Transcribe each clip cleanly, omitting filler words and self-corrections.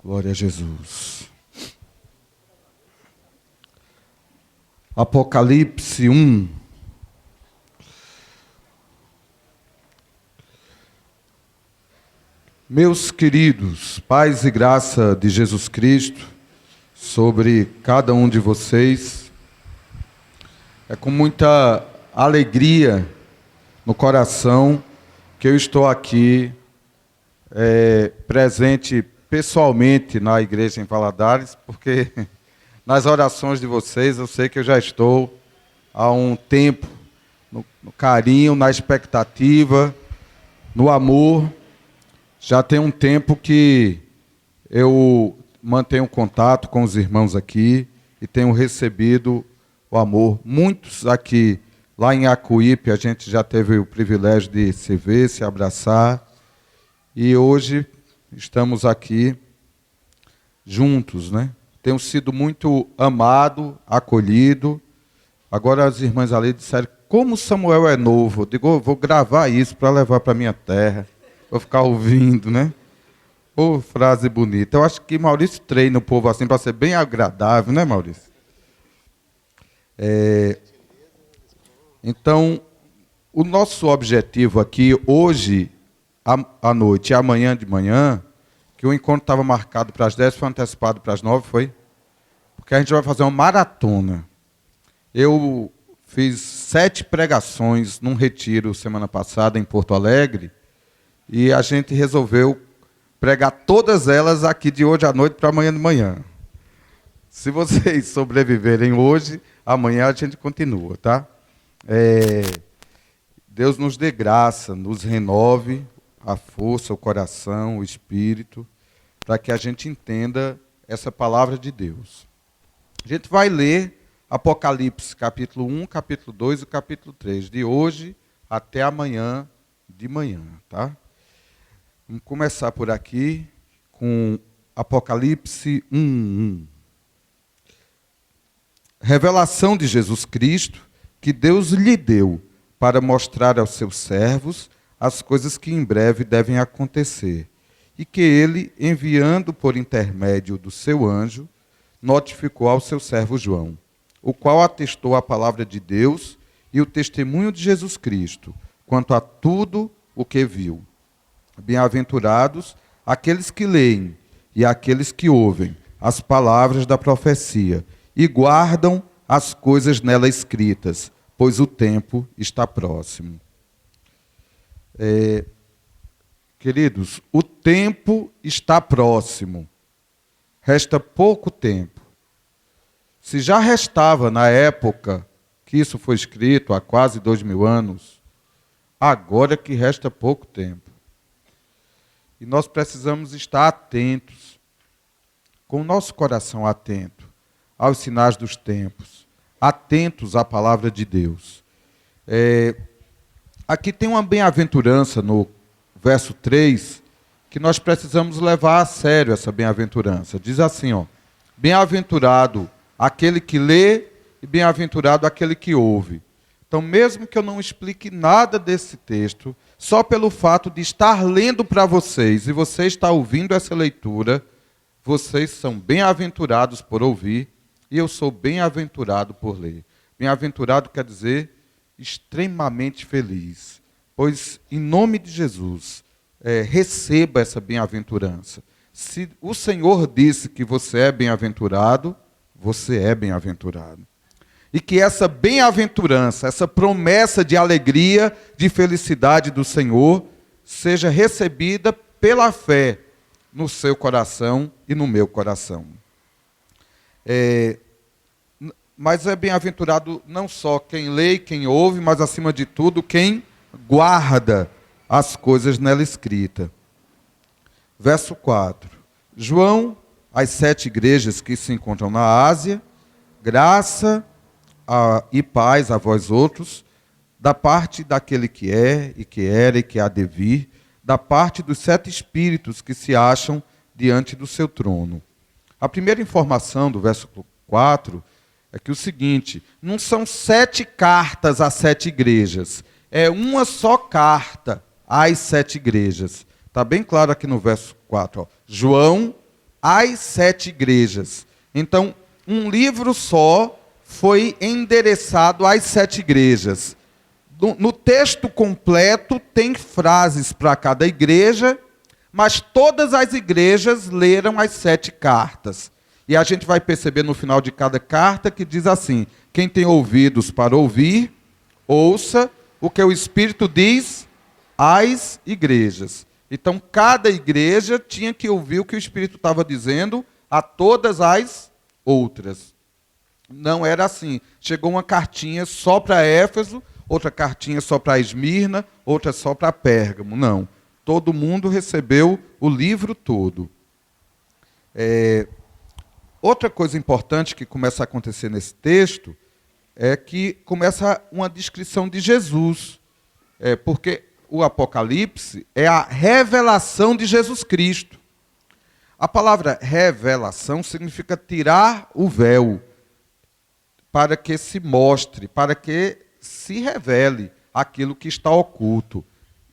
Glória a Jesus. Apocalipse 1. Meus queridos, paz e graça de Jesus Cristo sobre cada um de vocês. É com muita alegria no coração que eu estou aqui presente pessoalmente na igreja em Valadares, porque nas orações de vocês eu sei que eu já estou há um tempo no carinho, na expectativa, no amor. Já tem um tempo que eu mantenho contato com os irmãos aqui e tenho recebido o amor. Muitos aqui, lá em Acuípe, a gente já teve o privilégio de se ver, se abraçar. E hoje estamos aqui juntos, né? Tenho sido muito amado, acolhido. Agora as irmãs ali disseram, como Samuel é novo. Eu digo, vou gravar isso para levar para a minha terra. Vou ficar ouvindo, né? Ô, frase bonita. Eu acho que Maurício treina o povo assim para ser bem agradável, né, Maurício? Então, o nosso objetivo aqui, hoje, à noite e amanhã de manhã, que o encontro estava marcado para as 10, foi antecipado para as 9, foi? Porque a gente vai fazer uma maratona. Eu fiz 7 pregações num retiro semana passada em Porto Alegre, e a gente resolveu pregar todas elas aqui de hoje à noite para amanhã de manhã. Se vocês sobreviverem hoje, amanhã a gente continua, tá? Deus nos dê graça, nos renove a força, o coração, o espírito, para que a gente entenda essa palavra de Deus. A gente vai ler Apocalipse, capítulo 1, capítulo 2 e capítulo 3, de hoje até amanhã de manhã, tá? Vamos começar por aqui com Apocalipse 1:1. Revelação de Jesus Cristo que Deus lhe deu para mostrar aos seus servos as coisas que em breve devem acontecer, e que ele, enviando por intermédio do seu anjo, notificou ao seu servo João, o qual atestou a palavra de Deus e o testemunho de Jesus Cristo, quanto a tudo o que viu. Bem-aventurados aqueles que leem e aqueles que ouvem as palavras da profecia e guardam as coisas nela escritas, pois o tempo está próximo. Queridos, o tempo está próximo. Resta pouco tempo. Se já restava na época que isso foi escrito, há quase 2000 anos, agora que resta pouco tempo. E nós precisamos estar atentos, com o nosso coração atento aos sinais dos tempos, atentos à palavra de Deus. Aqui tem uma bem-aventurança no verso 3, que nós precisamos levar a sério essa bem-aventurança. Diz assim, ó, bem-aventurado aquele que lê e bem-aventurado aquele que ouve. Então, mesmo que eu não explique nada desse texto, só pelo fato de estar lendo para vocês e você estar ouvindo essa leitura, vocês são bem-aventurados por ouvir e eu sou bem-aventurado por ler. Bem-aventurado quer dizer extremamente feliz, pois, em nome de Jesus, receba essa bem-aventurança. Se o Senhor disse que você é bem-aventurado, você é bem-aventurado. E que essa bem-aventurança, essa promessa de alegria, de felicidade do Senhor, seja recebida pela fé no seu coração e no meu coração. Mas é bem-aventurado não só quem lê e quem ouve, mas, acima de tudo, quem guarda as coisas nela escritas. Verso 4. João, às 7 igrejas que se encontram na Ásia, graça e paz a vós outros, da parte daquele que é, e que era, e que há de vir, da parte dos 7 espíritos que se acham diante do seu trono. A primeira informação do verso 4 é que o seguinte, não são 7 cartas a 7 igrejas, é uma só carta às 7 igrejas. Está bem claro aqui no verso 4. Ó. João, às 7 igrejas. Então, um livro só foi endereçado às 7 igrejas. No texto completo tem frases para cada igreja, mas todas as igrejas leram as 7 cartas. E a gente vai perceber no final de cada carta que diz assim: quem tem ouvidos para ouvir, ouça o que o Espírito diz às igrejas. Então, cada igreja tinha que ouvir o que o Espírito estava dizendo a todas as outras. Não era assim. Chegou uma cartinha só para Éfeso, outra cartinha só para Esmirna, outra só para Pérgamo. Não. Todo mundo recebeu o livro todo. Outra coisa importante que começa a acontecer nesse texto é que começa uma descrição de Jesus. Porque o Apocalipse é a revelação de Jesus Cristo. A palavra revelação significa tirar o véu, para que se mostre, para que se revele aquilo que está oculto.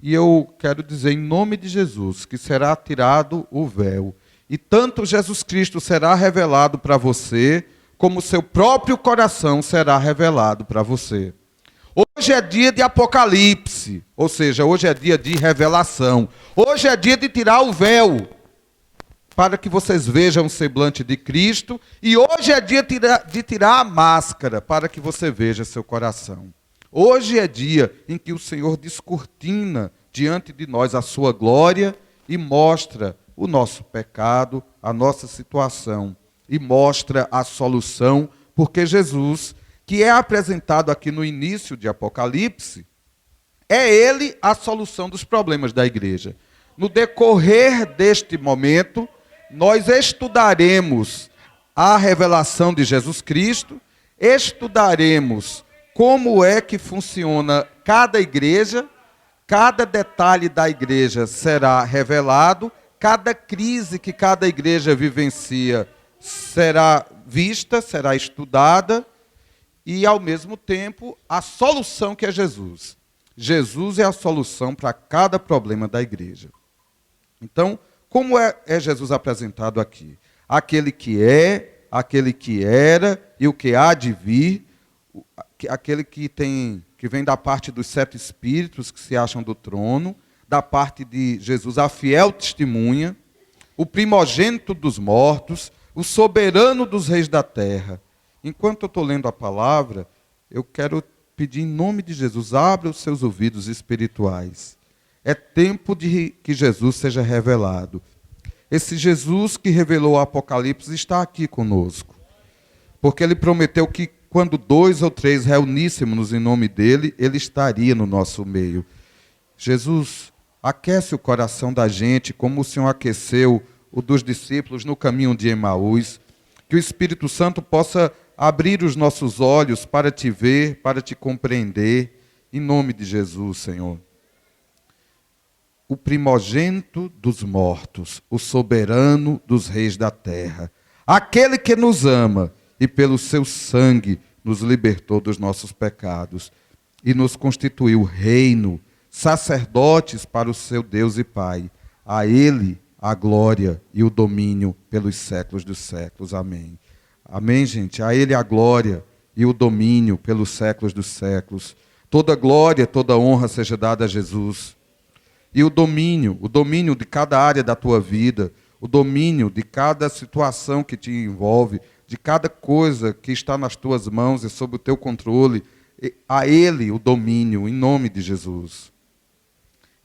E eu quero dizer, em nome de Jesus, que será tirado o véu. E tanto Jesus Cristo será revelado para você, como o seu próprio coração será revelado para você. Hoje é dia de Apocalipse, ou seja, hoje é dia de revelação. Hoje é dia de tirar o véu, para que vocês vejam o semblante de Cristo. E hoje é dia de tirar a máscara, para que você veja seu coração. Hoje é dia em que o Senhor descortina diante de nós a sua glória e mostra o nosso pecado, a nossa situação, e mostra a solução, porque Jesus, que é apresentado aqui no início de Apocalipse, é ele a solução dos problemas da igreja. No decorrer deste momento, nós estudaremos a revelação de Jesus Cristo, estudaremos como é que funciona cada igreja, cada detalhe da igreja será revelado, cada crise que cada igreja vivencia será vista, será estudada, e, ao mesmo tempo, a solução que é Jesus. Jesus é a solução para cada problema da igreja. Então, como é Jesus apresentado aqui? Aquele que é, aquele que era e o que há de vir, aquele que vem da parte dos 7 espíritos que se acham do trono, da parte de Jesus, a fiel testemunha, o primogênito dos mortos, o soberano dos reis da terra. Enquanto eu estou lendo a palavra, eu quero pedir em nome de Jesus, abra os seus ouvidos espirituais. É tempo de que Jesus seja revelado. Esse Jesus que revelou o Apocalipse está aqui conosco. Porque ele prometeu que quando 2 ou 3 reuníssemos em nome dele, ele estaria no nosso meio. Jesus, aquece o coração da gente, como o Senhor aqueceu o dos discípulos no caminho de Emaús. Que o Espírito Santo possa abrir os nossos olhos para te ver, para te compreender, em nome de Jesus, Senhor. O primogênito dos mortos, o soberano dos reis da terra, aquele que nos ama e pelo seu sangue nos libertou dos nossos pecados e nos constituiu reino, sacerdotes para o seu Deus e Pai. A ele a glória e o domínio pelos séculos dos séculos. Amém. Amém, gente? A ele a glória e o domínio pelos séculos dos séculos. Toda glória, toda honra seja dada a Jesus. E o domínio de cada área da tua vida, o domínio de cada situação que te envolve, de cada coisa que está nas tuas mãos e sob o teu controle, a ele o domínio, em nome de Jesus.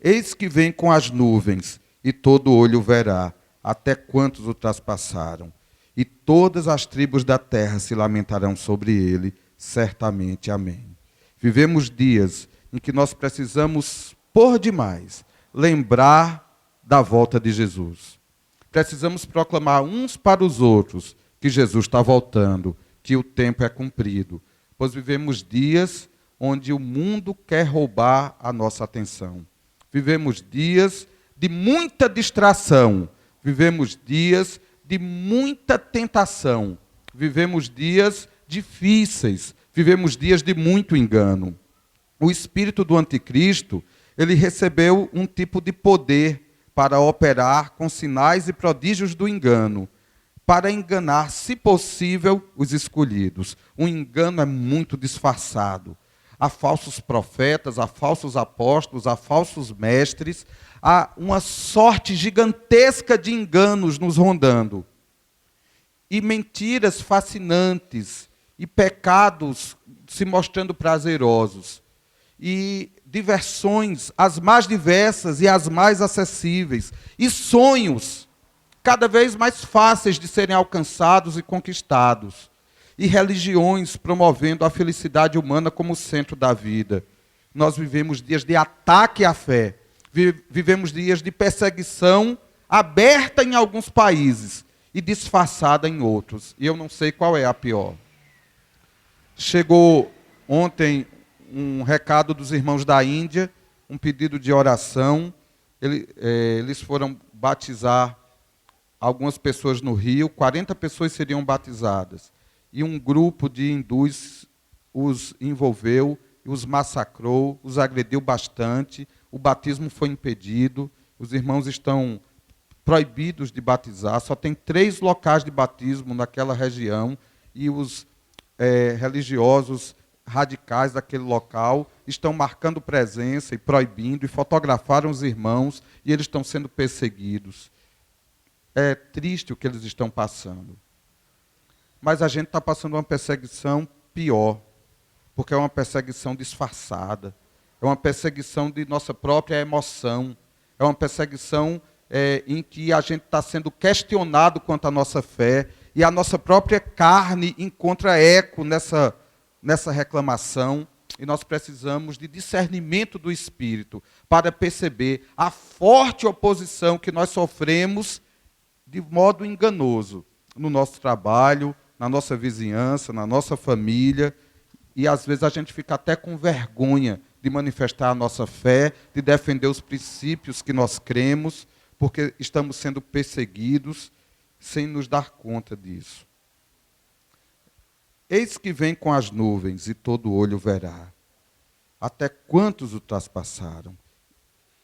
Eis que vem com as nuvens, e todo olho verá, até quantos o traspassaram. E todas as tribos da terra se lamentarão sobre ele, certamente. Amém. Vivemos dias em que nós precisamos, por demais, lembrar da volta de Jesus. Precisamos proclamar uns para os outros que Jesus está voltando, que o tempo é cumprido. Pois vivemos dias onde o mundo quer roubar a nossa atenção. Vivemos dias de muita distração. Vivemos dias de muita tentação. Vivemos dias difíceis. Vivemos dias de muito engano. O espírito do anticristo, ele recebeu um tipo de poder para operar com sinais e prodígios do engano, para enganar, se possível, os escolhidos. O engano é muito disfarçado. Há falsos profetas, há falsos apóstolos, há falsos mestres, há uma sorte gigantesca de enganos nos rondando. E mentiras fascinantes, e pecados se mostrando prazerosos. E diversões, as mais diversas e as mais acessíveis. E sonhos, cada vez mais fáceis de serem alcançados e conquistados. E religiões promovendo a felicidade humana como centro da vida. Nós vivemos dias de ataque à fé. Vivemos dias de perseguição aberta em alguns países e disfarçada em outros. E eu não sei qual é a pior. Chegou ontem um recado dos irmãos da Índia, um pedido de oração. Eles foram batizar algumas pessoas no Rio, 40 pessoas seriam batizadas. E um grupo de hindus os envolveu, os massacrou, os agrediu bastante, o batismo foi impedido, os irmãos estão proibidos de batizar, só tem 3 locais de batismo naquela região, e os religiosos radicais daquele local estão marcando presença e proibindo, e fotografaram os irmãos, e eles estão sendo perseguidos. É triste o que eles estão passando. Mas a gente está passando uma perseguição pior, porque é uma perseguição disfarçada, é uma perseguição de nossa própria emoção, é uma perseguição em que a gente está sendo questionado quanto à nossa fé, e a nossa própria carne encontra eco nessa reclamação, e nós precisamos de discernimento do Espírito para perceber a forte oposição que nós sofremos de modo enganoso no nosso trabalho, na nossa vizinhança, na nossa família, e às vezes a gente fica até com vergonha de manifestar a nossa fé, de defender os princípios que nós cremos, porque estamos sendo perseguidos sem nos dar conta disso. Eis que vem com as nuvens, e todo olho verá. Até quantos o traspassaram?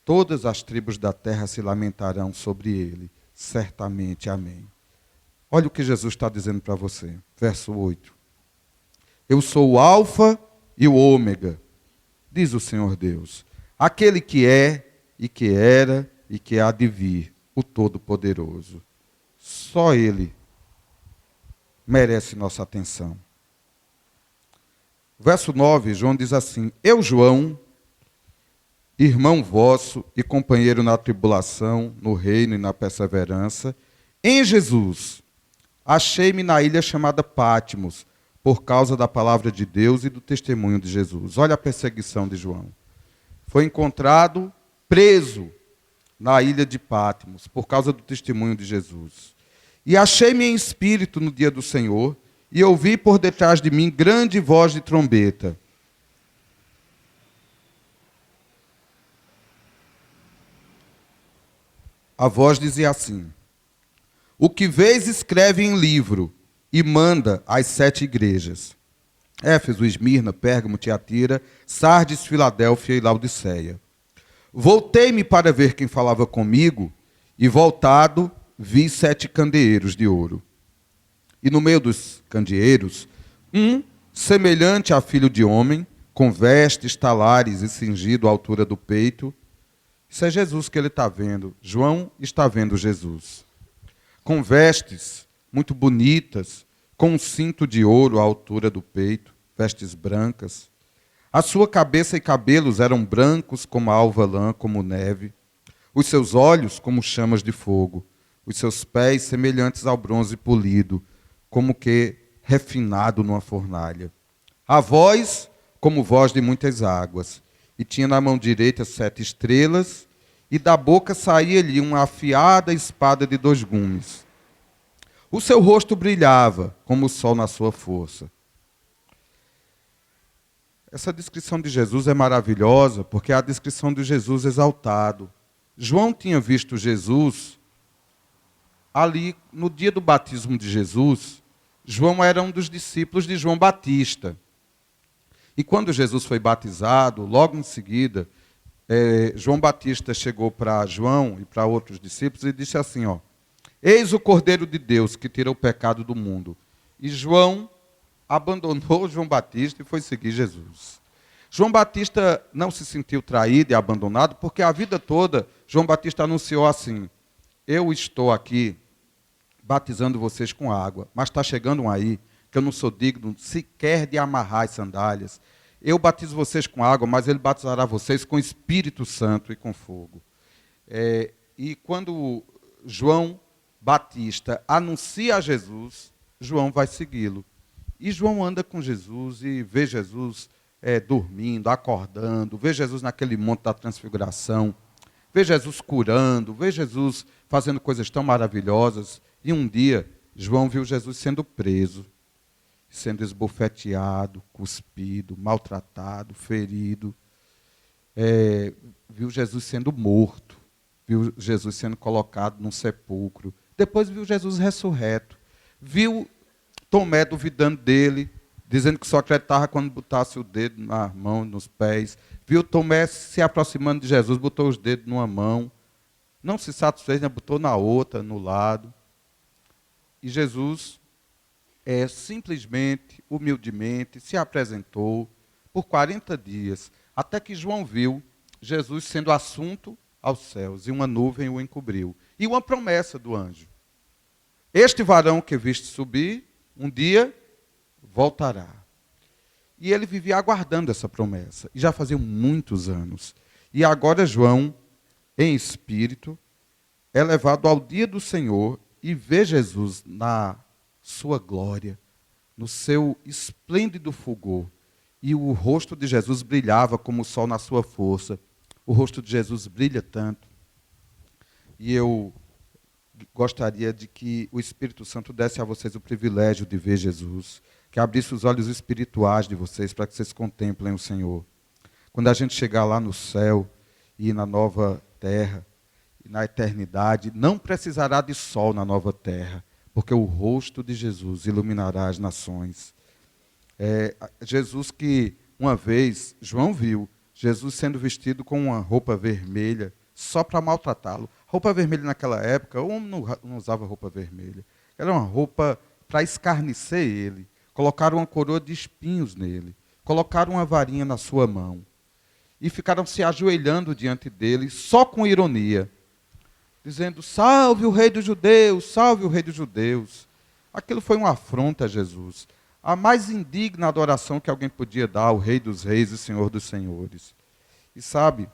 Todas as tribos da terra se lamentarão sobre ele. Certamente, amém. Olha o que Jesus está dizendo para você. Verso 8. Eu sou o alfa e o ômega, diz o Senhor Deus. Aquele que é, e que era, e que há de vir, o Todo-Poderoso. Só Ele merece nossa atenção. Verso 9, João diz assim: Eu, João, irmão vosso e companheiro na tribulação, no reino e na perseverança, em Jesus, achei-me na ilha chamada Patmos, por causa da palavra de Deus e do testemunho de Jesus. Olha a perseguição de João. Foi encontrado preso na ilha de Patmos, por causa do testemunho de Jesus. E achei-me em espírito no dia do Senhor, e ouvi por detrás de mim grande voz de trombeta. A voz dizia assim: O que vês escreve em livro, e manda às 7 igrejas: Éfeso, Esmirna, Pérgamo, Tiatira, Sardes, Filadélfia e Laodiceia. Voltei-me para ver quem falava comigo, e voltado, vi 7 candeeiros de ouro. E no meio dos candeeiros, um semelhante a filho de homem, com vestes, talares e cingido à altura do peito. Isso é Jesus que ele está vendo. João está vendo Jesus. Com vestes muito bonitas, com um cinto de ouro à altura do peito, vestes brancas. A sua cabeça e cabelos eram brancos como a alva lã, como neve. Os seus olhos como chamas de fogo. Os seus pés semelhantes ao bronze polido, como que refinado numa fornalha. A voz como voz de muitas águas. E tinha na mão direita 7 estrelas, e da boca saía-lhe uma afiada espada de 2 gumes. O seu rosto brilhava como o sol na sua força. Essa descrição de Jesus é maravilhosa, porque é a descrição de Jesus exaltado. João tinha visto Jesus ali no dia do batismo de Jesus. João era um dos discípulos de João Batista. E quando Jesus foi batizado, logo em seguida, João Batista chegou para João e para outros discípulos e disse assim, ó, eis o Cordeiro de Deus que tira o pecado do mundo. E João abandonou João Batista e foi seguir Jesus. João Batista não se sentiu traído e abandonado, porque a vida toda João Batista anunciou assim, eu estou aqui batizando vocês com água, mas está chegando um aí que eu não sou digno sequer de amarrar as sandálias. Eu batizo vocês com água, mas ele batizará vocês com Espírito Santo e com fogo. E quando João Batista anuncia a Jesus, João vai segui-lo. E João anda com Jesus e vê Jesus dormindo, acordando, vê Jesus naquele monte da transfiguração, vê Jesus curando, vê Jesus fazendo coisas tão maravilhosas. E um dia, João viu Jesus sendo preso, sendo esbofeteado, cuspido, maltratado, ferido. Viu Jesus sendo morto, viu Jesus sendo colocado num sepulcro. Depois viu Jesus ressurreto. Viu Tomé duvidando dele, dizendo que só acreditava quando botasse o dedo na mão, nos pés. Viu Tomé se aproximando de Jesus, botou os dedos numa mão. Não se satisfez, né? Botou na outra, no lado. E Jesus simplesmente, humildemente, se apresentou por 40 dias, até que João viu Jesus sendo assunto aos céus, e uma nuvem o encobriu. E uma promessa do anjo. Este varão que viste subir, um dia voltará. E ele vivia aguardando essa promessa. E já faziam muitos anos. E agora João, em espírito, é levado ao dia do Senhor e vê Jesus na sua glória, no seu esplêndido fulgor. E o rosto de Jesus brilhava como o sol na sua força. O rosto de Jesus brilha tanto. E eu gostaria de que o Espírito Santo desse a vocês o privilégio de ver Jesus, que abrisse os olhos espirituais de vocês para que vocês contemplem o Senhor. Quando a gente chegar lá no céu e na nova terra, e na eternidade, não precisará de sol na nova terra, porque o rosto de Jesus iluminará as nações. Jesus que uma vez, João viu, Jesus sendo vestido com uma roupa vermelha, só para maltratá-lo. Roupa vermelha naquela época, o homem não usava roupa vermelha. Era uma roupa para escarnecer ele. Colocaram uma coroa de espinhos nele. Colocaram uma varinha na sua mão. E ficaram se ajoelhando diante dele, só com ironia. Dizendo, salve o rei dos judeus, salve o rei dos judeus. Aquilo foi uma afronta a Jesus. A mais indigna adoração que alguém podia dar ao rei dos reis e senhor dos senhores. E sabe,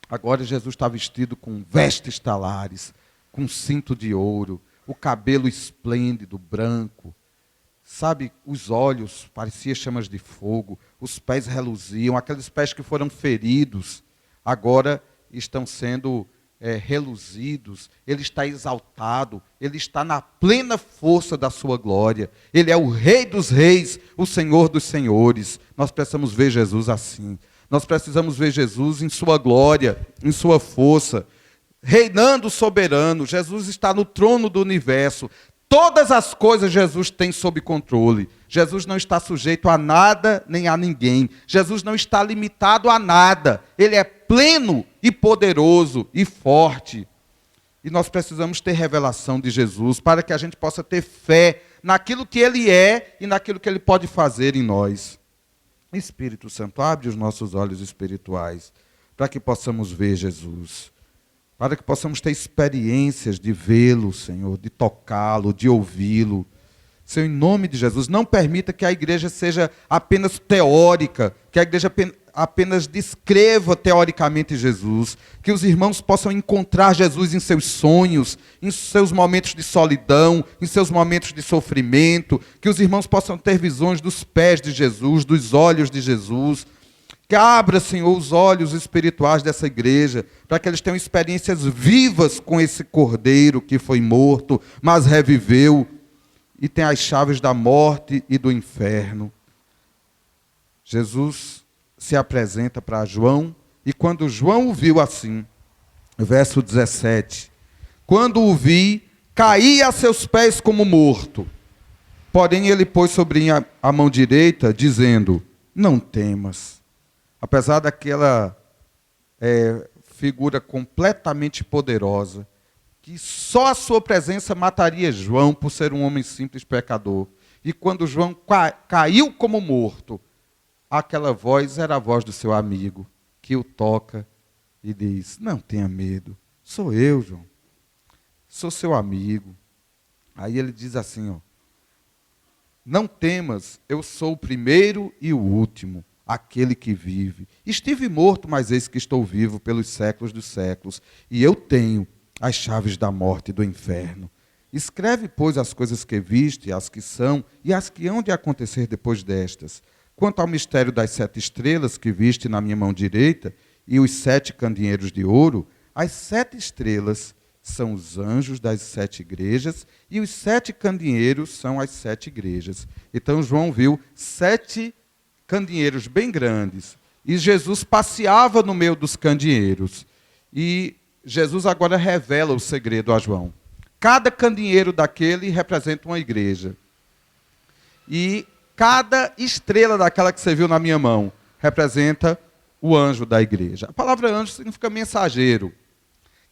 agora Jesus está vestido com vestes talares, com cinto de ouro, o cabelo esplêndido, branco. Sabe, os olhos pareciam chamas de fogo, os pés reluziam, aqueles pés que foram feridos, agora estão sendo reluzidos. Ele está exaltado, ele está na plena força da sua glória. Ele é o Rei dos reis, o Senhor dos senhores. Nós precisamos ver Jesus assim. Nós precisamos ver Jesus em sua glória, em sua força, reinando soberano. Jesus está no trono do universo. Todas as coisas Jesus tem sob controle. Jesus não está sujeito a nada nem a ninguém. Jesus não está limitado a nada. Ele é pleno e poderoso e forte. E nós precisamos ter revelação de Jesus para que a gente possa ter fé naquilo que Ele é e naquilo que Ele pode fazer em nós. Espírito Santo, abre os nossos olhos espirituais para que possamos ver Jesus. Para que possamos ter experiências de vê-lo, Senhor, de tocá-lo, de ouvi-lo. Senhor, em nome de Jesus, não permita que a igreja seja apenas teórica, que a igreja apenas descreva teoricamente Jesus, que os irmãos possam encontrar Jesus em seus sonhos, em seus momentos de solidão, em seus momentos de sofrimento, que os irmãos possam ter visões dos pés de Jesus, dos olhos de Jesus. Que abra, Senhor, os olhos espirituais dessa igreja, para que eles tenham experiências vivas com esse Cordeiro que foi morto, mas reviveu, e tem as chaves da morte e do inferno. Jesus se apresenta para João, e quando João o viu assim, verso 17, quando o vi, caí a seus pés como morto. Porém ele pôs sobre mim a mão direita, dizendo, não temas. Apesar daquela figura completamente poderosa, que só a sua presença mataria João por ser um homem simples pecador. E quando João caiu como morto, aquela voz era a voz do seu amigo, que o toca e diz: não tenha medo, sou eu, João, sou seu amigo. Aí ele diz assim, não temas, eu sou o primeiro e o último, aquele que vive. Estive morto, mas eis que estou vivo pelos séculos dos séculos, e eu tenho as chaves da morte e do inferno. Escreve, pois, as coisas que viste, as que são, e as que hão de acontecer depois destas. Quanto ao mistério das 7 estrelas que viste na minha mão direita, e os 7 candeeiros de ouro, as 7 estrelas são os anjos das 7 igrejas, e os 7 candeeiros são as 7 igrejas. Então João viu 7 candeeiros bem grandes, e Jesus passeava no meio dos candeeiros. E Jesus agora revela o segredo a João. Cada candeeiro daquele representa uma igreja. E cada estrela daquela que você viu na minha mão representa o anjo da igreja. A palavra anjo significa mensageiro.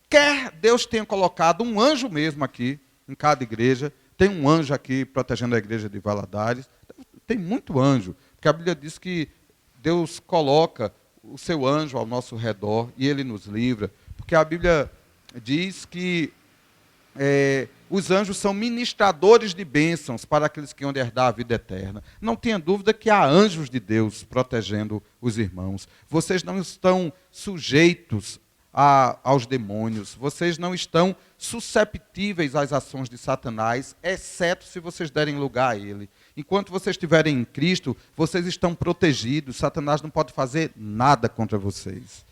Quer Deus tenha colocado um anjo mesmo aqui, em cada igreja. Tem um anjo aqui protegendo a igreja de Valadares. Tem muito anjo, porque a Bíblia diz que Deus coloca o seu anjo ao nosso redor e ele nos livra. Porque a Bíblia diz que os anjos são ministradores de bênçãos para aqueles que hão de herdar a vida eterna. Não tenha dúvida que há anjos de Deus protegendo os irmãos. Vocês não estão sujeitos aos demônios. Vocês não estão susceptíveis às ações de Satanás, exceto se vocês derem lugar a ele. Enquanto vocês estiverem em Cristo, vocês estão protegidos. Satanás não pode fazer nada contra vocês.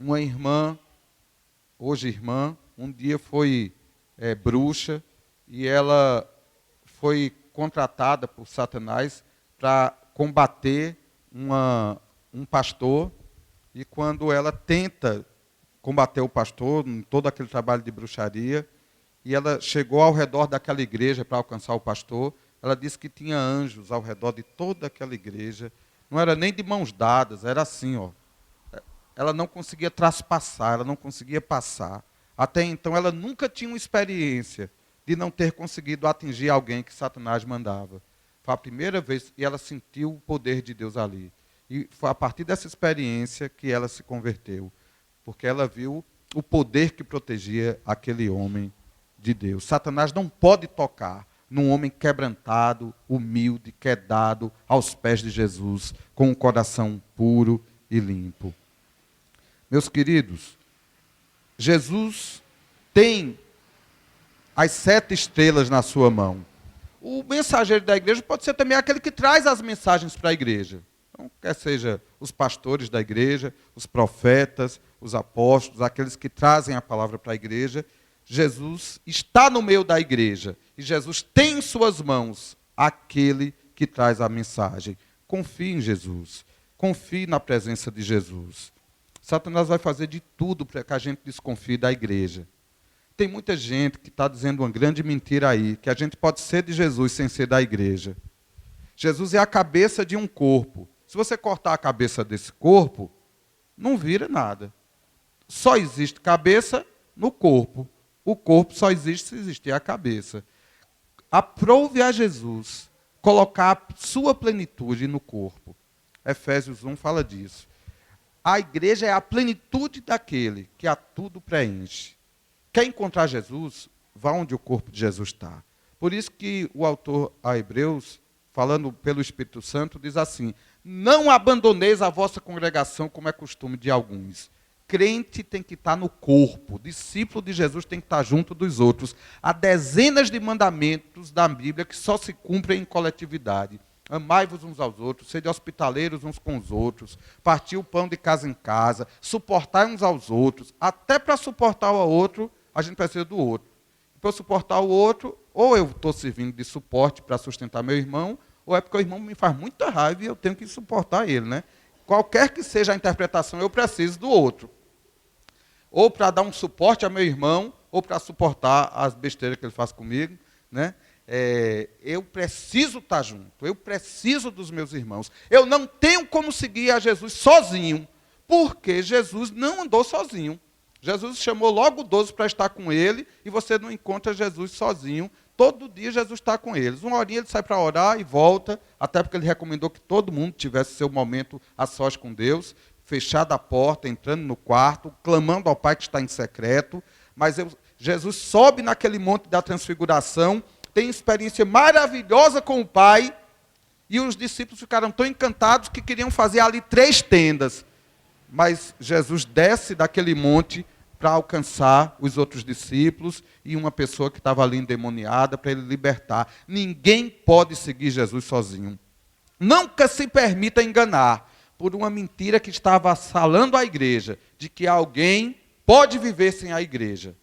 Uma irmã, hoje irmã, um dia foi bruxa e ela foi contratada por Satanás para combater um pastor. E quando ela tenta combater o pastor, em todo aquele trabalho de bruxaria, e ela chegou ao redor daquela igreja para alcançar o pastor, ela disse que tinha anjos ao redor de toda aquela igreja. Não era nem de mãos dadas, era assim, Ela não conseguia traspassar, ela não conseguia passar. Até então, ela nunca tinha uma experiência de não ter conseguido atingir alguém que Satanás mandava. Foi a primeira vez, e ela sentiu o poder de Deus ali. E foi a partir dessa experiência que ela se converteu, porque ela viu o poder que protegia aquele homem de Deus. Satanás não pode tocar num homem quebrantado, humilde, quedado aos pés de Jesus, com um coração puro e limpo. Meus queridos, Jesus tem as 7 estrelas na sua mão. O mensageiro da igreja pode ser também aquele que traz as mensagens para a igreja. Então, quer seja os pastores da igreja, os profetas, os apóstolos, aqueles que trazem a palavra para a igreja, Jesus está no meio da igreja. E Jesus tem em suas mãos aquele que traz a mensagem. Confie em Jesus. Confie na presença de Jesus. Satanás vai fazer de tudo para que a gente desconfie da igreja. Tem muita gente que está dizendo uma grande mentira aí, que a gente pode ser de Jesus sem ser da igreja. Jesus é a cabeça de um corpo. Se você cortar a cabeça desse corpo, não vira nada. Só existe cabeça no corpo. O corpo só existe se existir a cabeça. Aprove a Jesus colocar a sua plenitude no corpo. Efésios 1 fala disso. A igreja é a plenitude daquele que a tudo preenche. Quer encontrar Jesus? Vá onde o corpo de Jesus está. Por isso que o autor a Hebreus, falando pelo Espírito Santo, diz assim: não abandoneis a vossa congregação, como é costume de alguns. Crente tem que estar no corpo, discípulo de Jesus tem que estar junto dos outros. Há dezenas de mandamentos da Bíblia que só se cumprem em coletividade. Amai-vos uns aos outros, sede hospitaleiros uns com os outros, partir o pão de casa em casa, suportar uns aos outros. Até para suportar o outro, a gente precisa do outro. Para eu suportar o outro, ou eu estou servindo de suporte para sustentar meu irmão, ou é porque o irmão me faz muita raiva e eu tenho que suportar ele, né? Qualquer que seja a interpretação, eu preciso do outro. Ou para dar um suporte ao meu irmão, ou para suportar as besteiras que ele faz comigo, né? Eu preciso estar junto, eu preciso dos meus irmãos. Eu não tenho como seguir a Jesus sozinho. Porque Jesus não andou sozinho. Jesus chamou logo 12 para estar com ele, e você não encontra Jesus sozinho. Todo dia Jesus está com eles. Uma horinha ele sai para orar e volta, até porque ele recomendou que todo mundo tivesse seu momento a sós com Deus, fechada a porta, entrando no quarto, clamando ao Pai que está em secreto. Mas Jesus sobe naquele monte da transfiguração, tem experiência maravilhosa com o Pai, e os discípulos ficaram tão encantados que queriam fazer ali 3 tendas. Mas Jesus desce daquele monte para alcançar os outros discípulos e uma pessoa que estava ali endemoniada, para ele libertar. Ninguém pode seguir Jesus sozinho. Nunca se permita enganar por uma mentira que está avassalando a igreja, de que alguém pode viver sem a igreja.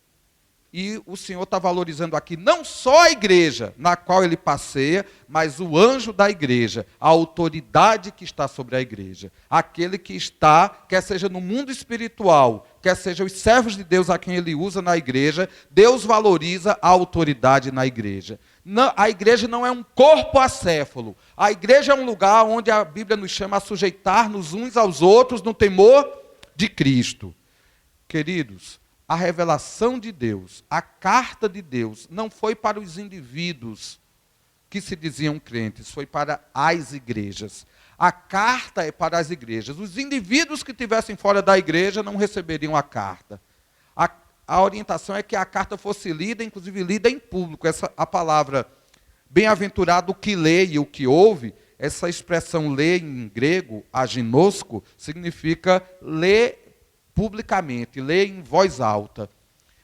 E o Senhor está valorizando aqui não só a igreja na qual ele passeia, mas o anjo da igreja, a autoridade que está sobre a igreja. Aquele que está, quer seja no mundo espiritual, quer seja os servos de Deus a quem ele usa na igreja, Deus valoriza a autoridade na igreja. Não, a igreja não é um corpo acéfalo. A igreja é um lugar onde a Bíblia nos chama a sujeitar-nos uns aos outros no temor de Cristo. Queridos, a revelação de Deus, a carta de Deus, não foi para os indivíduos que se diziam crentes, foi para as igrejas. A carta é para as igrejas. Os indivíduos que estivessem fora da igreja não receberiam a carta. A orientação é que a carta fosse lida, inclusive lida em público. A palavra bem-aventurado o que lê e o que ouve, essa expressão lê em grego, aginosco, significa ler publicamente, lê em voz alta.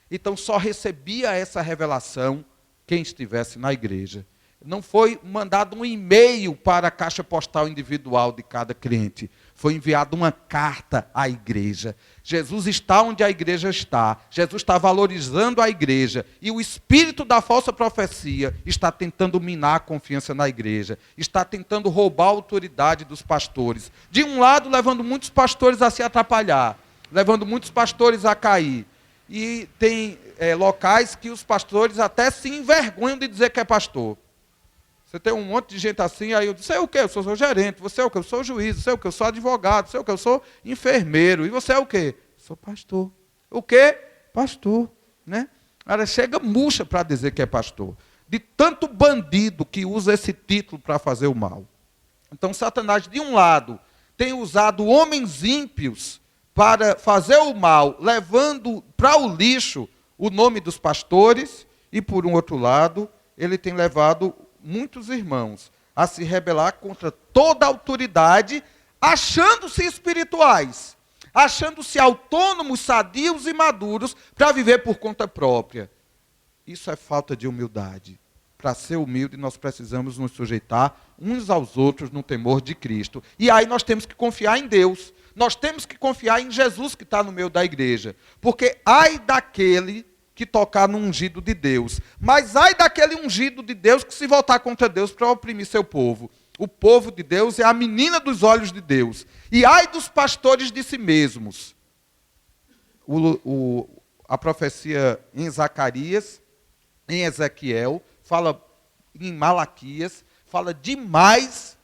Então só recebia essa revelação quem estivesse na igreja. Não foi mandado um e-mail para a caixa postal individual de cada crente. Foi enviada uma carta à igreja. Jesus está onde a igreja está. Jesus está valorizando a igreja. E o espírito da falsa profecia está tentando minar a confiança na igreja. Está tentando roubar a autoridade dos pastores. De um lado, levando muitos pastores a se atrapalhar, levando muitos pastores a cair. E tem locais que os pastores até se envergonham de dizer que é pastor. Você tem um monte de gente assim, aí eu disse, você é o quê? Eu sou seu gerente. Você é o quê? Eu sou juiz. Você é o quê? Eu sou advogado. Você é o quê? Eu sou enfermeiro. E você é o quê? Sou pastor. O quê? Pastor. Né? Ela chega murcha para dizer que é pastor. De tanto bandido que usa esse título para fazer o mal. Então, Satanás, de um lado, tem usado homens ímpios para fazer o mal, levando para o lixo o nome dos pastores, e, por um outro lado, ele tem levado muitos irmãos a se rebelar contra toda a autoridade, achando-se espirituais, achando-se autônomos, sadios e maduros para viver por conta própria. Isso é falta de humildade. Para ser humilde, nós precisamos nos sujeitar uns aos outros no temor de Cristo. E aí nós temos que confiar em Deus. Nós temos que confiar em Jesus que está no meio da igreja. Porque ai daquele que tocar no ungido de Deus. Mas ai daquele ungido de Deus que se voltar contra Deus para oprimir seu povo. O povo de Deus é a menina dos olhos de Deus. E ai dos pastores de si mesmos. A profecia em Zacarias, em Ezequiel, fala em Malaquias, fala demais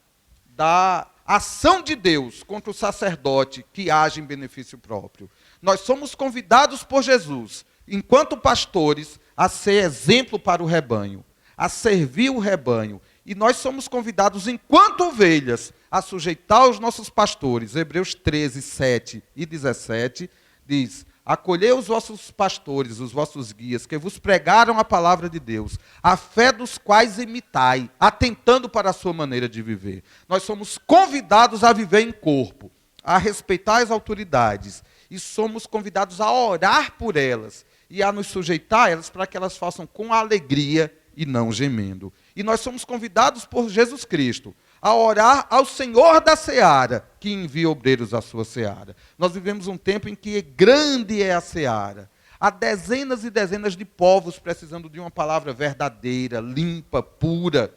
da ação de Deus contra o sacerdote que age em benefício próprio. Nós somos convidados por Jesus, enquanto pastores, a ser exemplo para o rebanho, a servir o rebanho. E nós somos convidados, enquanto ovelhas, a sujeitar os nossos pastores. Hebreus 13, 7 e 17 diz: acolhei os vossos pastores, os vossos guias, que vos pregaram a palavra de Deus, a fé dos quais imitai, atentando para a sua maneira de viver. Nós somos convidados a viver em corpo, a respeitar as autoridades, e somos convidados a orar por elas, e a nos sujeitar a elas para que elas façam com alegria e não gemendo. E nós somos convidados por Jesus Cristo a orar ao Senhor da seara, que envia obreiros à sua seara. Nós vivemos um tempo em que grande é a seara. Há dezenas e dezenas de povos precisando de uma palavra verdadeira, limpa, pura.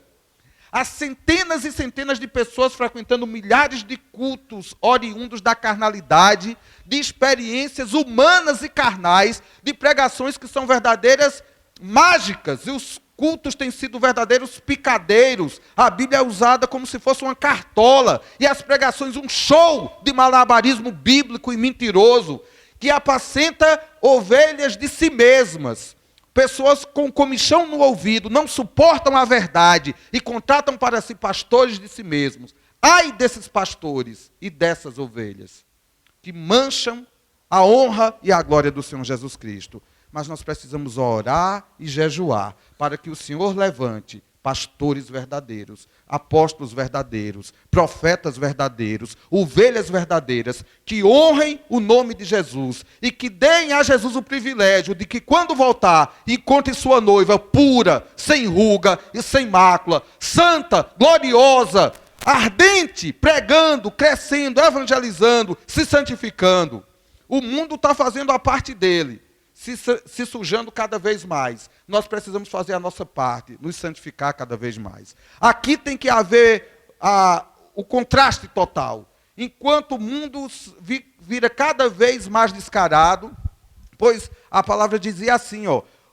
Há centenas e centenas de pessoas frequentando milhares de cultos oriundos da carnalidade, de experiências humanas e carnais, de pregações que são verdadeiras mágicas. E os cultos têm sido verdadeiros picadeiros. A Bíblia é usada como se fosse uma cartola. E as pregações, um show de malabarismo bíblico e mentiroso, que apacenta ovelhas de si mesmas. Pessoas com comichão no ouvido, não suportam a verdade e contratam para si pastores de si mesmos. Ai desses pastores e dessas ovelhas, que mancham a honra e a glória do Senhor Jesus Cristo. Mas nós precisamos orar e jejuar para que o Senhor levante pastores verdadeiros, apóstolos verdadeiros, profetas verdadeiros, ovelhas verdadeiras, que honrem o nome de Jesus e que deem a Jesus o privilégio de que quando voltar, encontre sua noiva pura, sem ruga e sem mácula, santa, gloriosa, ardente, pregando, crescendo, evangelizando, se santificando. O mundo está fazendo a parte dele, se sujando cada vez mais. Nós precisamos fazer a nossa parte, nos santificar cada vez mais. Aqui tem que haver o contraste total. Enquanto o mundo vira cada vez mais descarado, pois a palavra dizia assim,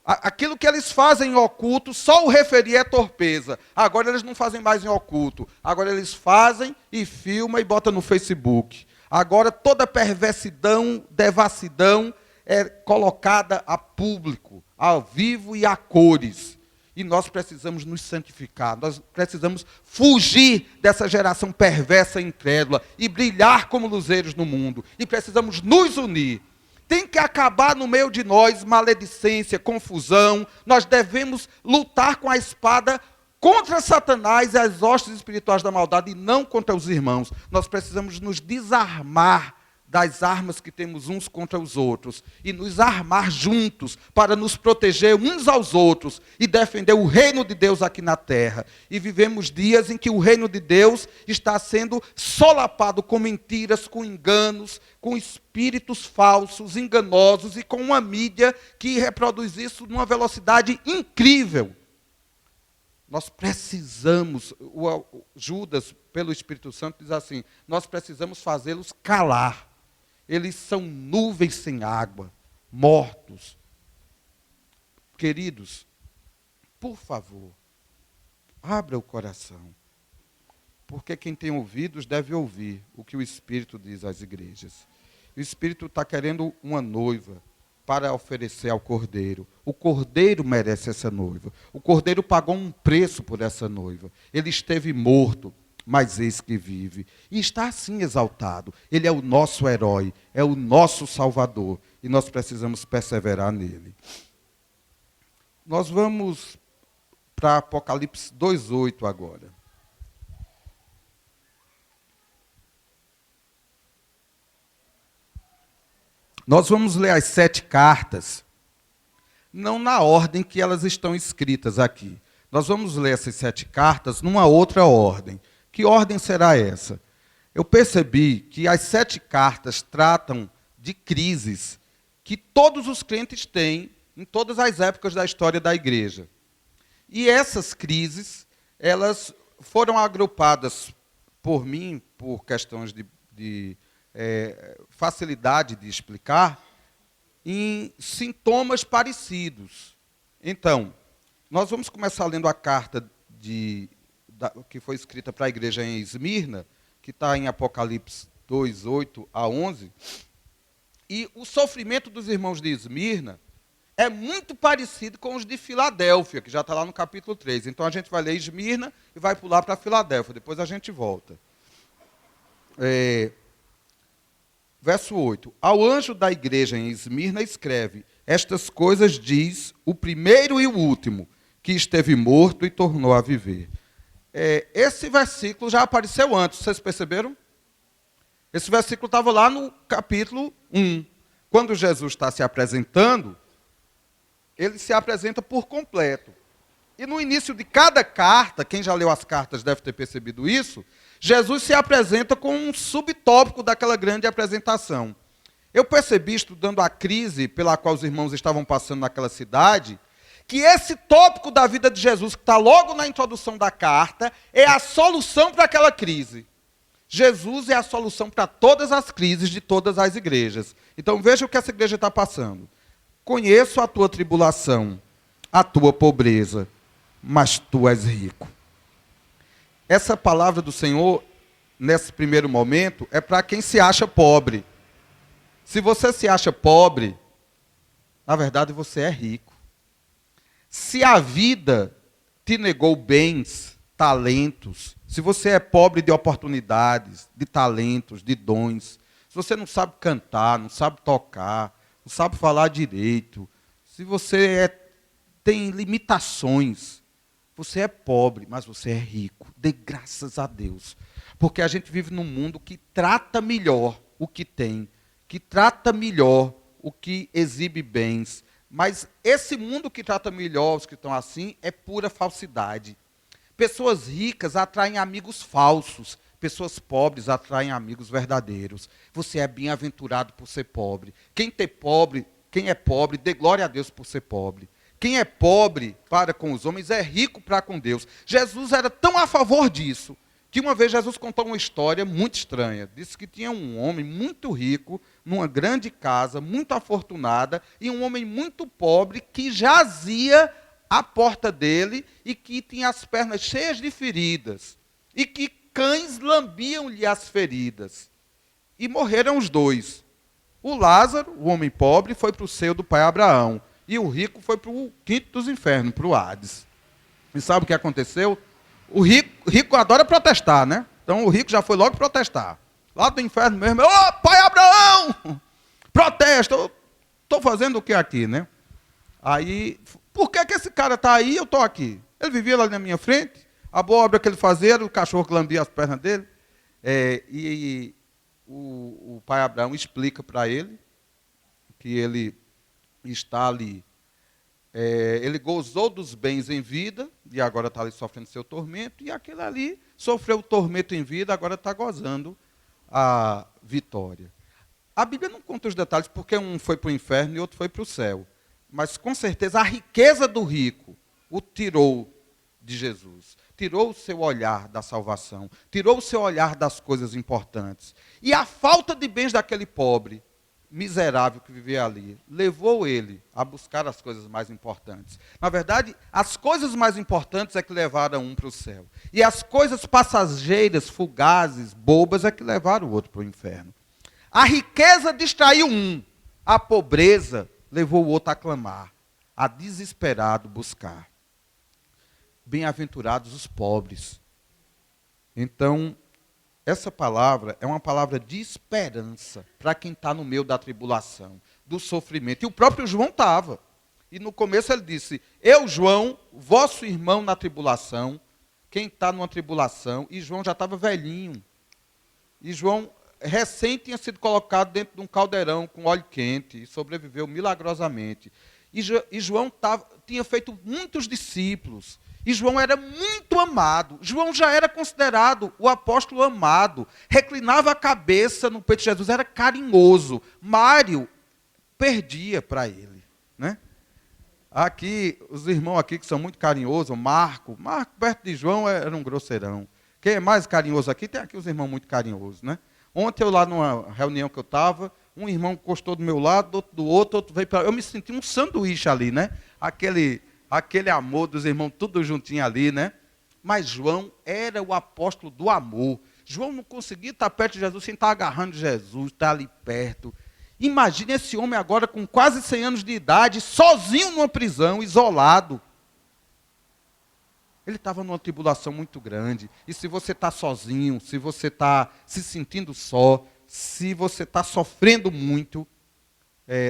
aquilo que eles fazem em oculto, só o referir é torpeza. Agora eles não fazem mais em oculto. Agora eles fazem e filmam e botam no Facebook. Agora toda perversidão, devassidão é colocada a público, ao vivo e a cores. E nós precisamos nos santificar, nós precisamos fugir dessa geração perversa e incrédula e brilhar como luzeiros no mundo. E precisamos nos unir. Tem que acabar no meio de nós maledicência, confusão. Nós devemos lutar com a espada contra Satanás e as hostes espirituais da maldade e não contra os irmãos. Nós precisamos nos desarmar das armas que temos uns contra os outros e nos armar juntos para nos proteger uns aos outros e defender o reino de Deus aqui na terra. E vivemos dias em que o reino de Deus está sendo solapado com mentiras, com enganos, com espíritos falsos, enganosos e com uma mídia que reproduz isso numa velocidade incrível. Nós precisamos, Judas, pelo Espírito Santo, diz assim, nós precisamos fazê-los calar. Eles são nuvens sem água, mortos. Queridos, por favor, abra o coração. Porque quem tem ouvidos deve ouvir o que o Espírito diz às igrejas. O Espírito está querendo uma noiva para oferecer ao Cordeiro. O Cordeiro merece essa noiva. O Cordeiro pagou um preço por essa noiva. Ele esteve morto, mas eis que vive. E está assim exaltado. Ele é o nosso herói, é o nosso Salvador. E nós precisamos perseverar nele. Nós vamos para Apocalipse 2:8 agora. Nós vamos ler as 7 cartas, não na ordem que elas estão escritas aqui. Nós vamos ler essas 7 cartas numa outra ordem. Que ordem será essa? Eu percebi que as 7 cartas tratam de crises que todos os crentes têm em todas as épocas da história da igreja. E essas crises, elas foram agrupadas por mim, por questões de facilidade de explicar, em sintomas parecidos. Então, nós vamos começar lendo a carta que foi escrita para a igreja em Esmirna, que está em Apocalipse 2:8 a 11. E o sofrimento dos irmãos de Esmirna é muito parecido com os de Filadélfia, que já está lá no capítulo 3. Então a gente vai ler Esmirna e vai pular para Filadélfia, depois a gente volta. Verso 8. Ao anjo da igreja em Esmirna escreve, estas coisas diz o primeiro e o último, que esteve morto e tornou a viver. Esse versículo já apareceu antes, vocês perceberam? Esse versículo estava lá no capítulo 1. Quando Jesus está se apresentando, ele se apresenta por completo. E no início de cada carta, quem já leu as cartas deve ter percebido isso, Jesus se apresenta com um subtópico daquela grande apresentação. Eu percebi, estudando a crise pela qual os irmãos estavam passando naquela cidade, que esse tópico da vida de Jesus, que está logo na introdução da carta, é a solução para aquela crise. Jesus é a solução para todas as crises de todas as igrejas. Então veja o que essa igreja está passando. Conheço a tua tribulação, a tua pobreza, mas tu és rico. Essa palavra do Senhor, nesse primeiro momento, é para quem se acha pobre. Se você se acha pobre, na verdade você é rico. Se a vida te negou bens, talentos, se você é pobre de oportunidades, de talentos, de dons, se você não sabe cantar, não sabe tocar, não sabe falar direito, se você tem limitações, você é pobre, mas você é rico. Dê graças a Deus. Porque a gente vive num mundo que trata melhor o que tem, que trata melhor o que exibe bens. Mas esse mundo que trata melhor os que estão assim é pura falsidade. Pessoas ricas atraem amigos falsos. Pessoas pobres atraem amigos verdadeiros. Você é bem-aventurado por ser pobre. Quem é pobre, dê glória a Deus por ser pobre. Quem é pobre para com os homens é rico para com Deus. Jesus era tão a favor disso, que uma vez Jesus contou uma história muito estranha. Disse que tinha um homem muito rico, numa grande casa, muito afortunada, e um homem muito pobre que jazia à porta dele e que tinha as pernas cheias de feridas. E que cães lambiam-lhe as feridas. E morreram os dois. O Lázaro, o homem pobre, foi para o seio do pai Abraão. E o rico foi para o quinto dos infernos, para o Hades. E sabe o que aconteceu? O rico adora protestar, né? Então o rico já foi logo protestar. Lá do inferno mesmo, ô pai Abraão! Protesta! Estou fazendo o que aqui, né? Aí, por que esse cara está aí e eu estou aqui? Ele vivia lá na minha frente, a boa obra que ele fazia era o cachorro que lambia as pernas dele. O pai Abraão explica para ele que ele está ali. Ele gozou dos bens em vida, e agora está ali sofrendo seu tormento, e aquele ali sofreu o tormento em vida, agora está gozando a vitória. A Bíblia não conta os detalhes, porque um foi para o inferno e outro foi para o céu. Mas, com certeza, a riqueza do rico o tirou de Jesus. Tirou o seu olhar da salvação. Tirou o seu olhar das coisas importantes. E a falta de bens daquele pobre, miserável que vivia ali, levou ele a buscar as coisas mais importantes. Na verdade, as coisas mais importantes é que levaram um para o céu. E as coisas passageiras, fugazes, bobas, é que levaram o outro para o inferno. A riqueza distraiu um, a pobreza levou o outro a clamar, a desesperado buscar. Bem-aventurados os pobres. Então, essa palavra é uma palavra de esperança para quem está no meio da tribulação, do sofrimento. E o próprio João estava. E no começo ele disse, eu, João, vosso irmão na tribulação, quem está numa tribulação, e João já estava velhinho. E João recém tinha sido colocado dentro de um caldeirão com óleo quente e sobreviveu milagrosamente. E João tinha feito muitos discípulos. E João era muito amado. João já era considerado o apóstolo amado. Reclinava a cabeça no peito de Jesus, era carinhoso. Mário perdia para ele, né? Aqui, os irmãos aqui que são muito carinhosos, Marco perto de João era um grosseirão. Quem é mais carinhoso aqui? Tem aqui os irmãos muito carinhosos, né? Ontem eu lá numa reunião que eu estava, um irmão encostou do meu lado, outro do outro veio para... Eu me senti um sanduíche ali, né? Aquele amor dos irmãos, tudo juntinho ali, né? Mas João era o apóstolo do amor. João não conseguia estar perto de Jesus sem estar agarrando Jesus, estar ali perto. Imagine esse homem agora com quase 100 anos de idade, sozinho numa prisão, isolado. Ele estava numa tribulação muito grande. E se você está sozinho, se você está se sentindo só, se você está sofrendo muito,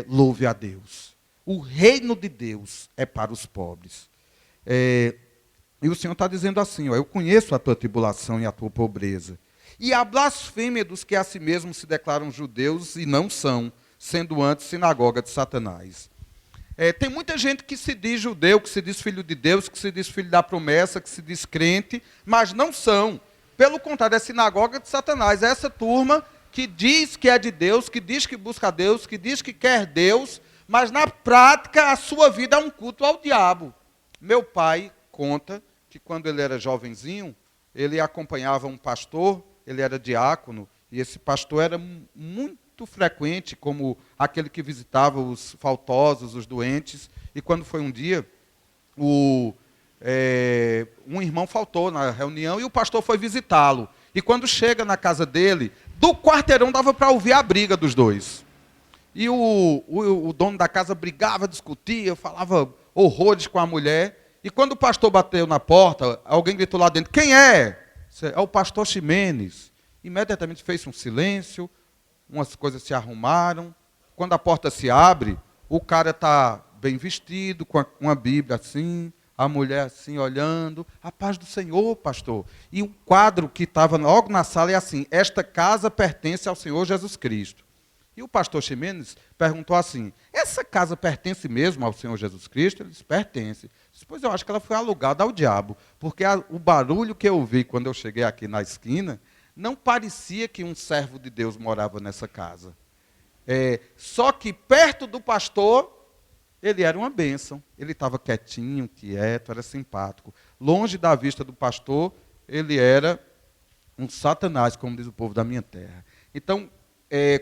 louve a Deus. O reino de Deus é para os pobres. E o Senhor está dizendo assim, eu conheço a tua tribulação e a tua pobreza. E a blasfêmia dos que a si mesmos se declaram judeus e não são, sendo antes sinagoga de Satanás. Tem muita gente que se diz judeu, que se diz filho de Deus, que se diz filho da promessa, que se diz crente, mas não são. Pelo contrário, é sinagoga de Satanás. É essa turma que diz que é de Deus, que diz que busca Deus, que diz que quer Deus, mas na prática a sua vida é um culto ao diabo. Meu pai conta que quando ele era jovenzinho, ele acompanhava um pastor, ele era diácono, e esse pastor era muito frequente como aquele que visitava os faltosos, os doentes. E quando foi um dia, um irmão faltou na reunião e o pastor foi visitá-lo. E quando chega na casa dele, do quarteirão dava para ouvir a briga dos dois. E o dono da casa brigava, discutia, falava horrores com a mulher. E quando o pastor bateu na porta, alguém gritou lá dentro: quem é? É o pastor Ximenes. Imediatamente fez um silêncio, umas coisas se arrumaram. Quando a porta se abre, o cara está bem vestido, com uma Bíblia assim, a mulher assim olhando: a paz do Senhor, pastor. E um quadro que estava logo na sala é assim: esta casa pertence ao Senhor Jesus Cristo. E o pastor Ximenes perguntou assim: essa casa pertence mesmo ao Senhor Jesus Cristo? Ele disse: pertence. Pois eu acho que ela foi alugada ao diabo, porque o barulho que eu ouvi quando eu cheguei aqui na esquina, não parecia que um servo de Deus morava nessa casa. Só que perto do pastor, ele era uma bênção. Ele estava quietinho, quieto, era simpático. Longe da vista do pastor, ele era um satanás, como diz o povo da minha terra. Então,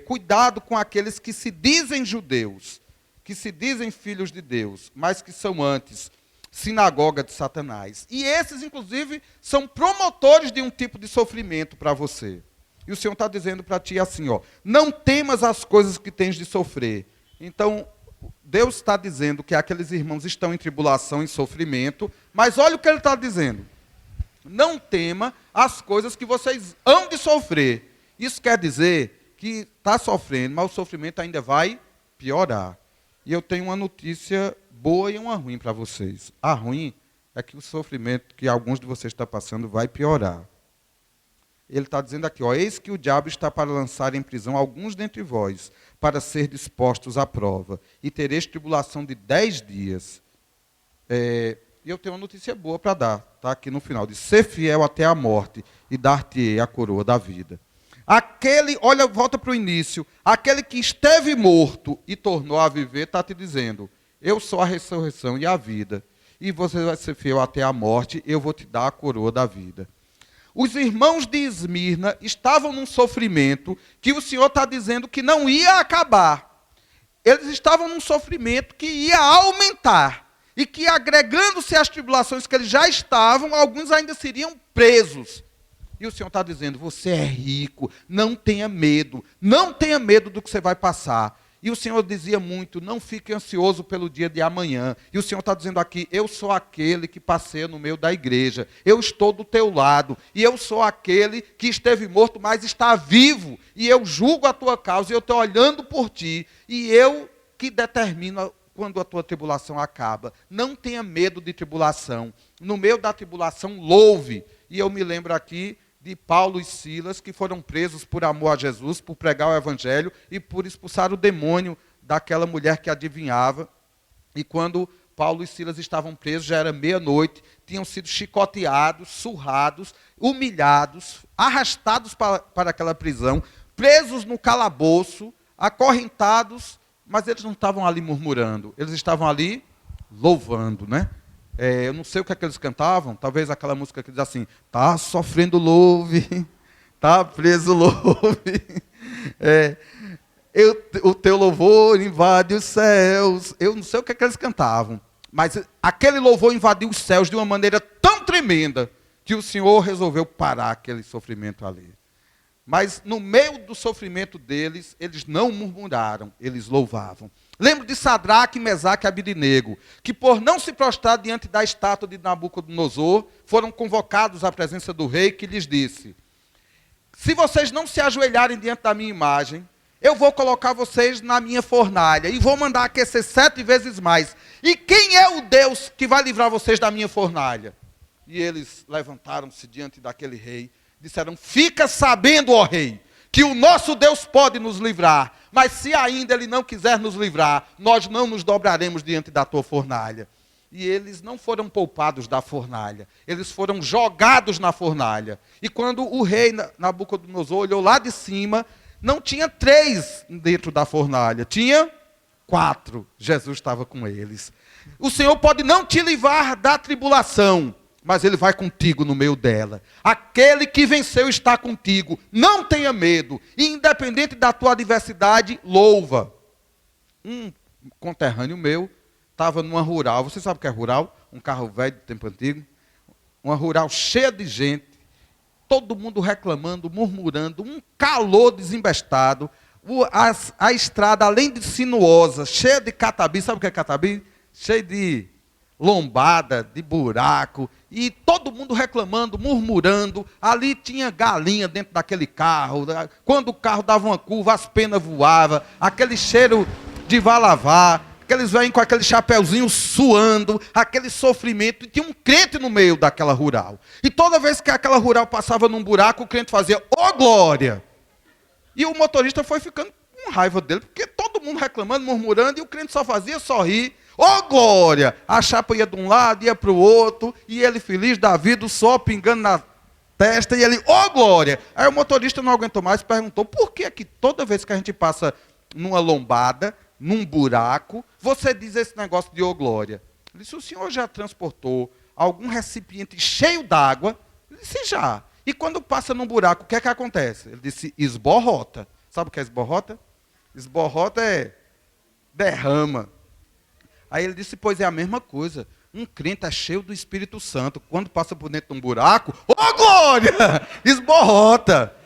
cuidado com aqueles que se dizem judeus, que se dizem filhos de Deus, mas que são antes sinagoga de Satanás. E esses, inclusive, são promotores de um tipo de sofrimento para você. E o Senhor está dizendo para ti assim, não temas as coisas que tens de sofrer. Então, Deus está dizendo que aqueles irmãos estão em tribulação, em sofrimento, mas olha o que ele está dizendo: não tema as coisas que vocês hão de sofrer. Isso quer dizer que está sofrendo, mas o sofrimento ainda vai piorar. E eu tenho uma notícia boa e uma ruim para vocês. A ruim é que o sofrimento que alguns de vocês estão passando vai piorar. Ele está dizendo aqui, eis que o diabo está para lançar em prisão alguns dentre vós, para ser dispostos à prova, e tereis tribulação de 10 dias. E eu tenho uma notícia boa para dar, está aqui no final, diz: ser fiel até a morte, e dar-te-ei a coroa da vida. Olha, volta para o início, aquele que esteve morto e tornou a viver, está te dizendo: eu sou a ressurreição e a vida, e você vai ser fiel até a morte, eu vou te dar a coroa da vida. Os irmãos de Esmirna estavam num sofrimento que o Senhor está dizendo que não ia acabar. Eles estavam num sofrimento que ia aumentar, e que, agregando-se às tribulações que eles já estavam, alguns ainda seriam presos. E o Senhor está dizendo: você é rico, não tenha medo do que você vai passar. E o Senhor dizia muito: não fique ansioso pelo dia de amanhã. E o Senhor está dizendo aqui: eu sou aquele que passeia no meio da igreja, eu estou do teu lado, e eu sou aquele que esteve morto, mas está vivo, e eu julgo a tua causa, e eu estou olhando por ti, e eu que determino quando a tua tribulação acaba. Não tenha medo de tribulação, no meio da tribulação louve. E eu me lembro aqui de Paulo e Silas, que foram presos por amor a Jesus, por pregar o evangelho e por expulsar o demônio daquela mulher que adivinhava. E quando Paulo e Silas estavam presos, já era meia-noite, tinham sido chicoteados, surrados, humilhados, arrastados para aquela prisão, presos no calabouço, acorrentados, mas eles não estavam ali murmurando, eles estavam ali louvando, né? Eu não sei o que é que eles cantavam, talvez aquela música que diz assim: tá sofrendo, louve, tá preso, louve. O teu louvor invade os céus. Eu não sei o que é que eles cantavam, mas aquele louvor invadiu os céus de uma maneira tão tremenda que o Senhor resolveu parar aquele sofrimento ali. Mas no meio do sofrimento deles, eles não murmuraram, eles louvavam. Lembro de Sadraque, Mesaque e Abidnego, que por não se prostrar diante da estátua de Nabucodonosor, foram convocados à presença do rei, que lhes disse: se vocês não se ajoelharem diante da minha imagem, eu vou colocar vocês na minha fornalha, e vou mandar aquecer 7 vezes mais. E quem é o Deus que vai livrar vocês da minha fornalha? E eles levantaram-se diante daquele rei, disseram: fica sabendo, ó rei, que o nosso Deus pode nos livrar, mas se ainda Ele não quiser nos livrar, nós não nos dobraremos diante da tua fornalha. E eles não foram poupados da fornalha, eles foram jogados na fornalha. E quando o rei Nabucodonosor olhou lá de cima, não tinha 3 dentro da fornalha, tinha 4. Jesus estava com eles. O Senhor pode não te livrar da tribulação, mas Ele vai contigo no meio dela. Aquele que venceu está contigo. Não tenha medo. E independente da tua adversidade, louva. Um conterrâneo meu estava numa rural. Você sabe o que é rural? um carro velho do tempo antigo, uma rural cheia de gente, todo mundo reclamando, murmurando, um calor desembestado, a estrada, além de sinuosa, cheia de catabi, sabe o que é catabi? Cheia de lombada, de buraco, e todo mundo reclamando, murmurando. Ali tinha galinha dentro daquele carro, quando o carro dava uma curva, as penas voavam, aquele cheiro de valavar, aqueles velhinhos com aquele chapeuzinho suando, aquele sofrimento, e tinha um crente no meio daquela rural. E toda vez que aquela rural passava num buraco, o crente fazia, ô glória! E o motorista foi ficando com raiva dele, porque todo mundo reclamando, murmurando, e o crente só fazia sorrir. Ô glória! A chapa ia de um lado, ia para o outro, e ele feliz da vida, o sol pingando na testa, e ele, ô glória! Aí o motorista não aguentou mais e perguntou, por que é que toda vez que a gente passa numa lombada, num buraco, você diz esse negócio de ô glória? Ele disse, o senhor já transportou algum recipiente cheio d'água? Ele disse, já. E quando passa num buraco, o que é que acontece? Ele disse, esborrota. Sabe o que é esborrota? Esborrota é derrama. Aí ele disse, pois é a mesma coisa. Um crente é cheio do Espírito Santo. Quando passa por dentro de um buraco, ô glória! Esborrota.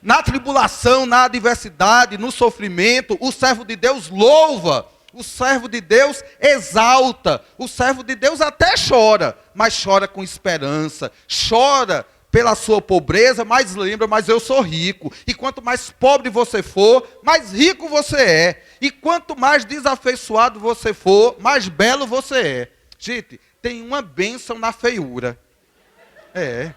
Na tribulação, na adversidade, no sofrimento, o servo de Deus louva. O servo de Deus exalta. O servo de Deus até chora, mas chora com esperança. Chora pela sua pobreza, mas lembra, mas eu sou rico. E quanto mais pobre você for, mais rico você é. E quanto mais desafeiçoado você for, mais belo você é. Gente, tem uma bênção na feiura. É.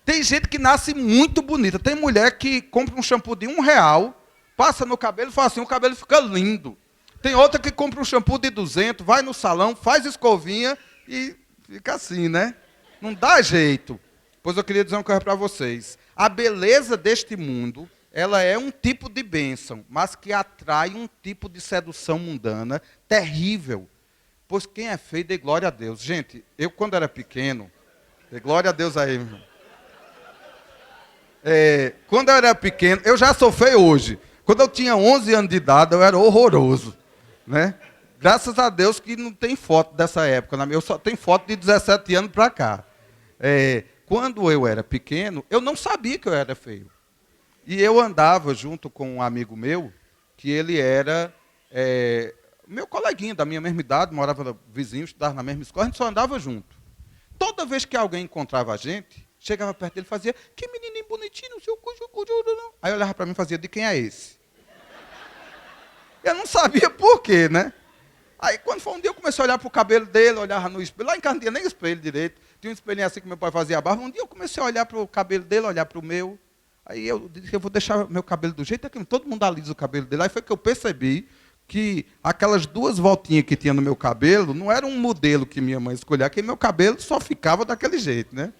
Tem gente que nasce muito bonita. Tem mulher que compra um shampoo de R$1, passa no cabelo e fala assim, o cabelo fica lindo. Tem outra que compra um shampoo de 200, vai no salão, faz escovinha e fica assim, né? Não dá jeito. Pois eu queria dizer uma coisa para vocês. A beleza deste mundo, ela é um tipo de bênção, mas que atrai um tipo de sedução mundana terrível. Pois quem é feio, dê glória a Deus. Gente, eu quando era pequeno, dê glória a Deus aí, meu irmão. Quando eu era pequeno, eu já sou feio hoje. Quando eu tinha 11 anos de idade, eu era horroroso, né? Graças a Deus que não tem foto dessa época. Eu só tenho foto de 17 anos para cá. Quando eu era pequeno, eu não sabia que eu era feio. E eu andava junto com um amigo meu, que ele era meu coleguinha da minha mesma idade, morava vizinho, estudava na mesma escola, a gente só andava junto. Toda vez que alguém encontrava a gente, chegava perto dele e fazia, que menininho bonitinho, não sei o que. Aí olhava para mim e fazia, de quem é esse? Eu não sabia por quê, né? Aí quando foi um dia eu comecei a olhar para o cabelo dele, olhava no espelho, lá em casa não tinha nem espelho direito, tinha um espelhinho assim que meu pai fazia a barba, um dia eu comecei a olhar para o cabelo dele, olhar para o meu, aí eu disse que eu vou deixar meu cabelo do jeito que todo mundo alisa o cabelo dele, aí foi que eu percebi que aquelas 2 voltinhas que tinha no meu cabelo, não era um modelo que minha mãe escolhia, que meu cabelo só ficava daquele jeito, né?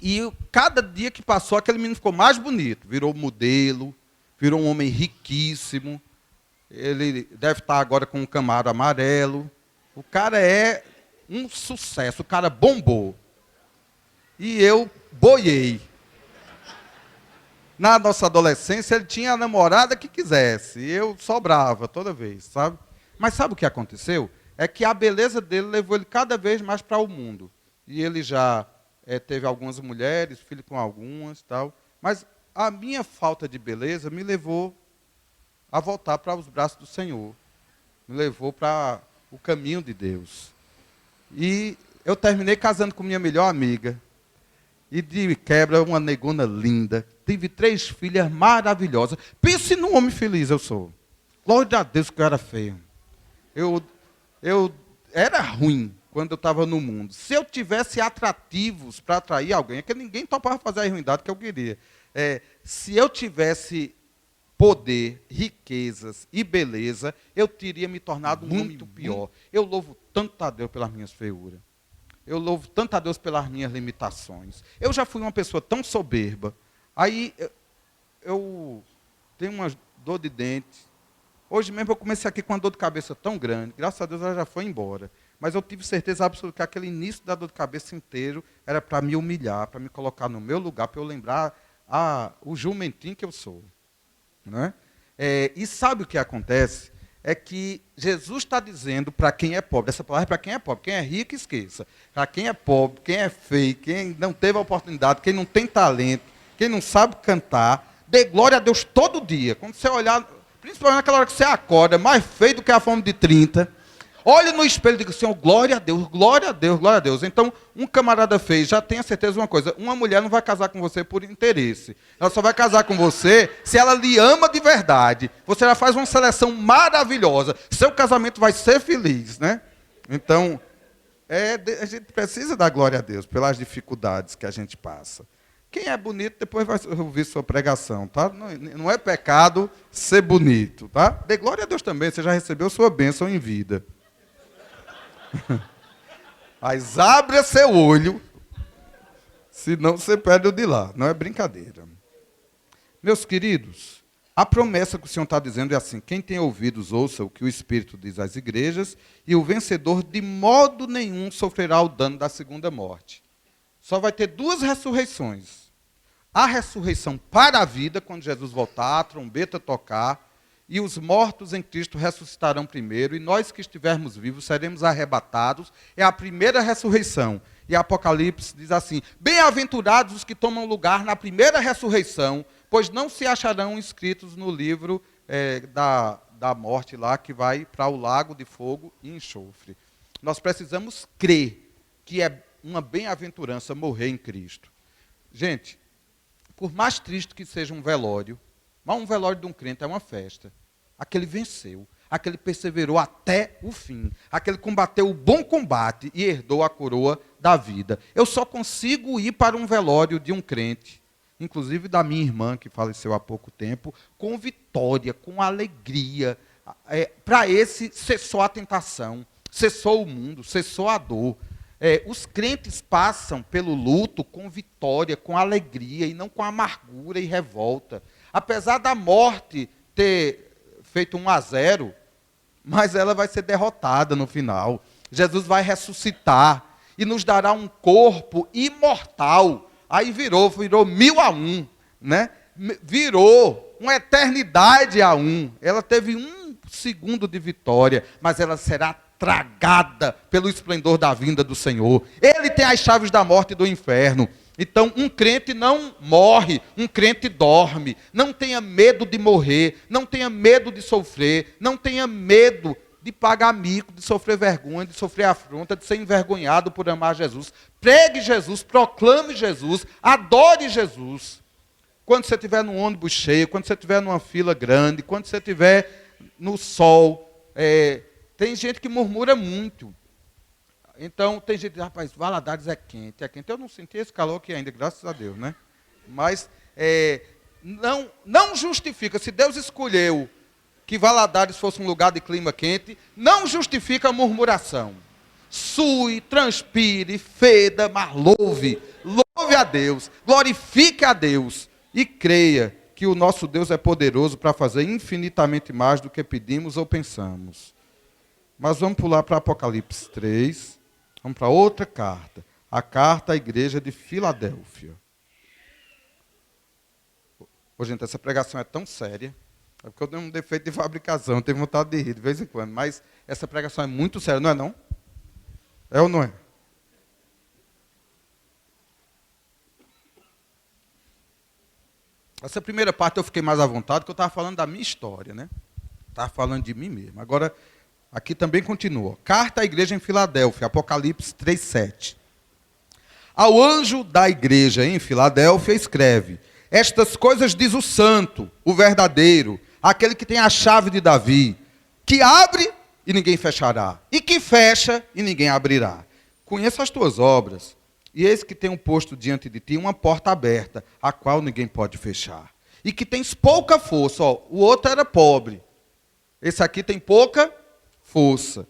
E cada dia que passou, aquele menino ficou mais bonito, virou modelo, virou um homem riquíssimo, ele deve estar agora com um Camaro amarelo. O cara é um sucesso, o cara bombou. E eu boiei. Na nossa adolescência, ele tinha a namorada que quisesse. E eu sobrava toda vez, sabe? Mas sabe o que aconteceu? É que a beleza dele levou ele cada vez mais para o mundo. E ele já teve algumas mulheres, filho com algumas e tal. Mas a minha falta de beleza me levou a voltar para os braços do Senhor. Me levou para o caminho de Deus. E eu terminei casando com minha melhor amiga. E de quebra, uma negona linda. Tive 3 filhas maravilhosas. Pense num homem feliz eu sou. Glória a Deus que eu era feio. Eu era ruim quando eu estava no mundo. Se eu tivesse atrativos para atrair alguém, é que ninguém topava fazer a ruindade que eu queria. Se eu tivesse poder, riquezas e beleza, eu teria me tornado muito pior. Eu louvo tanto a Deus pelas minhas feiuras. Eu louvo tanto a Deus pelas minhas limitações. Eu já fui uma pessoa tão soberba. Aí eu tenho uma dor de dente. Hoje mesmo eu comecei aqui com uma dor de cabeça tão grande. Graças a Deus ela já foi embora. Mas eu tive certeza absoluta que aquele início da dor de cabeça inteiro era para me humilhar, para me colocar no meu lugar, para eu lembrar o jumentinho que eu sou. Né? E sabe o que acontece? é que Jesus está dizendo para quem é pobre, essa palavra é para quem é pobre, quem é rico esqueça, para quem é pobre, quem é feio, quem não teve a oportunidade, quem não tem talento, quem não sabe cantar, dê glória a Deus todo dia. Quando você olhar, principalmente naquela hora que você acorda, mais feio do que a fome de 30, olhe no espelho e diga, Senhor, glória a Deus, glória a Deus, glória a Deus. Então, um camarada fez, já tenha certeza de uma coisa, uma mulher não vai casar com você por interesse. Ela só vai casar com você se ela lhe ama de verdade. Você já faz uma seleção maravilhosa. Seu casamento vai ser feliz, né? Então, a gente precisa dar glória a Deus pelas dificuldades que a gente passa. Quem é bonito, depois vai ouvir sua pregação, tá? Não é pecado ser bonito, tá? Dê glória a Deus também, você já recebeu sua bênção em vida. Mas abra seu olho, senão você perde o de lá. Não é brincadeira. Meus queridos, a promessa que o Senhor está dizendo é assim, quem tem ouvidos, ouça o que o Espírito diz às igrejas, e o vencedor de modo nenhum sofrerá o dano da segunda morte. Só vai ter 2 ressurreições. A ressurreição para a vida, quando Jesus voltar, a trombeta tocar, e os mortos em Cristo ressuscitarão primeiro, e nós que estivermos vivos seremos arrebatados. É a primeira ressurreição. E Apocalipse diz assim, bem-aventurados os que tomam lugar na primeira ressurreição, pois não se acharão inscritos no livro da morte lá, que vai para o lago de fogo e enxofre. Nós precisamos crer que é uma bem-aventurança morrer em Cristo. Gente, por mais triste que seja um velório, mas um velório de um crente é uma festa. Aquele venceu, aquele perseverou até o fim, aquele combateu o bom combate e herdou a coroa da vida. Eu só consigo ir para um velório de um crente, inclusive da minha irmã, que faleceu há pouco tempo, com vitória, com alegria. Para esse cessou a tentação, cessou o mundo, cessou a dor. Os crentes passam pelo luto com vitória, com alegria, e não com amargura e revolta. Apesar da morte ter feito 1-0, mas ela vai ser derrotada no final. Jesus vai ressuscitar e nos dará um corpo imortal. Aí virou 1000-1, né? Virou uma eternidade a 1. Ela teve 1 segundo de vitória, mas ela será tragada pelo esplendor da vinda do Senhor. Ele tem as chaves da morte e do inferno. Então, um crente não morre, um crente dorme. Não tenha medo de morrer, não tenha medo de sofrer, não tenha medo de pagar mico, de sofrer vergonha, de sofrer afronta, de ser envergonhado por amar Jesus. Pregue Jesus, proclame Jesus, adore Jesus. Quando você estiver num ônibus cheio, quando você estiver numa fila grande, quando você estiver no sol, tem gente que murmura muito. Então, tem gente que diz, rapaz, Valadares é quente. Eu não senti esse calor aqui ainda, graças a Deus, né? Mas não justifica, se Deus escolheu que Valadares fosse um lugar de clima quente, não justifica a murmuração. Sue, transpire, feda, mas louve a Deus, glorifique a Deus e creia que o nosso Deus é poderoso para fazer infinitamente mais do que pedimos ou pensamos. Mas vamos pular para Apocalipse 3. Vamos para outra carta. A carta à igreja de Filadélfia. Gente, essa pregação é tão séria. É porque eu tenho um defeito de fabricação. Eu tenho vontade de rir de vez em quando. Mas essa pregação é muito séria, não é não? É ou não é? Essa primeira parte eu fiquei mais à vontade, porque eu estava falando da minha história, né? Estava falando de mim mesmo. Agora, aqui também continua. Carta à igreja em Filadélfia, Apocalipse 3:7. Ao anjo da igreja em Filadélfia escreve, estas coisas diz o santo, o verdadeiro, aquele que tem a chave de Davi, que abre e ninguém fechará, e que fecha e ninguém abrirá. Conheço as tuas obras, e eis que tenho posto diante de ti uma porta aberta, a qual ninguém pode fechar. E que tens pouca força. O outro era pobre. Esse aqui tem pouca força.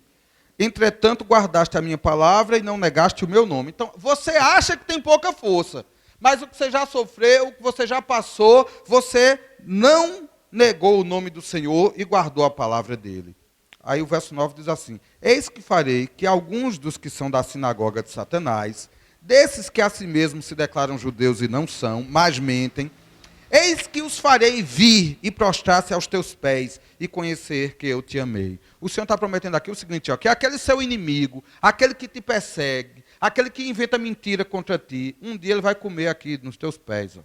Entretanto, guardaste a minha palavra e não negaste o meu nome. Então, você acha que tem pouca força, mas o que você já sofreu, o que você já passou, você não negou o nome do Senhor e guardou a palavra dele. Aí o verso 9 diz assim, eis que farei que alguns dos que são da sinagoga de Satanás, desses que a si mesmos se declaram judeus e não são, mas mentem, Eis que os farei vir e prostrar-se aos teus pés e conhecer que eu te amei. O Senhor está prometendo aqui o seguinte, ó, que aquele seu inimigo, aquele que te persegue, aquele que inventa mentira contra ti, um dia ele vai comer aqui nos teus pés. Ó.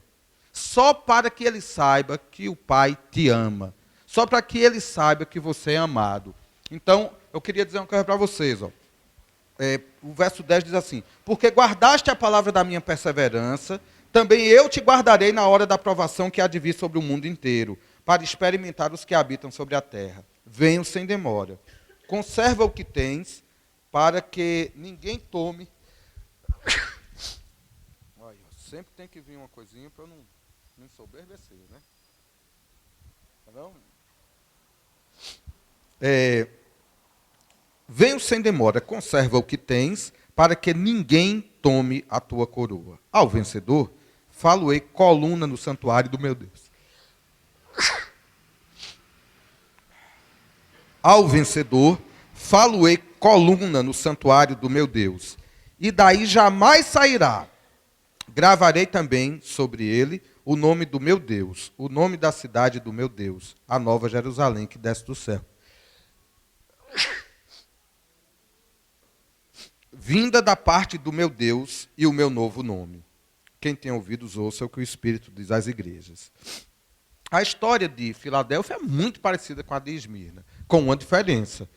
Só para que ele saiba que o Pai te ama. Só para que ele saiba que você é amado. Então, eu queria dizer uma coisa para vocês. Ó. O verso 10 diz assim, porque guardaste a palavra da minha perseverança, também eu te guardarei na hora da provação que há de vir sobre o mundo inteiro, para experimentar os que habitam sobre a terra. Venho sem demora. Conserva o que tens, para que ninguém tome. Olha, sempre tem que vir uma coisinha para eu não me ensoberbecer, né? Não? Venho sem demora, conserva o que tens, para que ninguém tome a tua coroa. Ao vencedor, falo-ei coluna no santuário do meu Deus. Ao vencedor, falo-ei coluna no santuário do meu Deus. E daí jamais sairá. Gravarei também sobre ele o nome do meu Deus, o nome da cidade do meu Deus, a nova Jerusalém que desce do céu. Vinda da parte do meu Deus e o meu novo nome. Quem tem ouvidos, ouça o que o Espírito diz às igrejas. A história de Filadélfia é muito parecida com a de Esmirna, com uma diferença.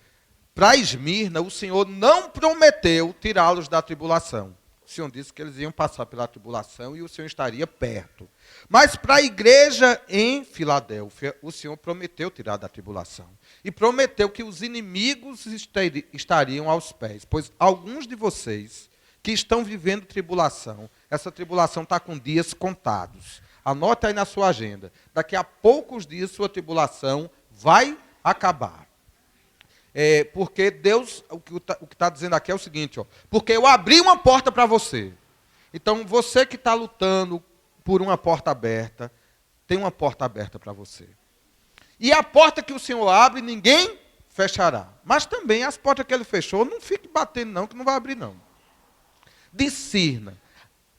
Para Esmirna, o Senhor não prometeu tirá-los da tribulação. O Senhor disse que eles iam passar pela tribulação e o Senhor estaria perto. Mas para a igreja em Filadélfia, o Senhor prometeu tirar da tribulação. E prometeu que os inimigos estariam aos pés. Pois alguns de vocês que estão vivendo tribulação, essa tribulação está com dias contados. Anote aí na sua agenda. Daqui a poucos dias sua tribulação vai acabar. Porque Deus, o que está dizendo aqui é o seguinte, ó, porque eu abri uma porta para você. Então, você que está lutando por uma porta aberta, tem uma porta aberta para você. E a porta que o Senhor abre, ninguém fechará. Mas também as portas que ele fechou, não fique batendo não, que não vai abrir não. Discirna.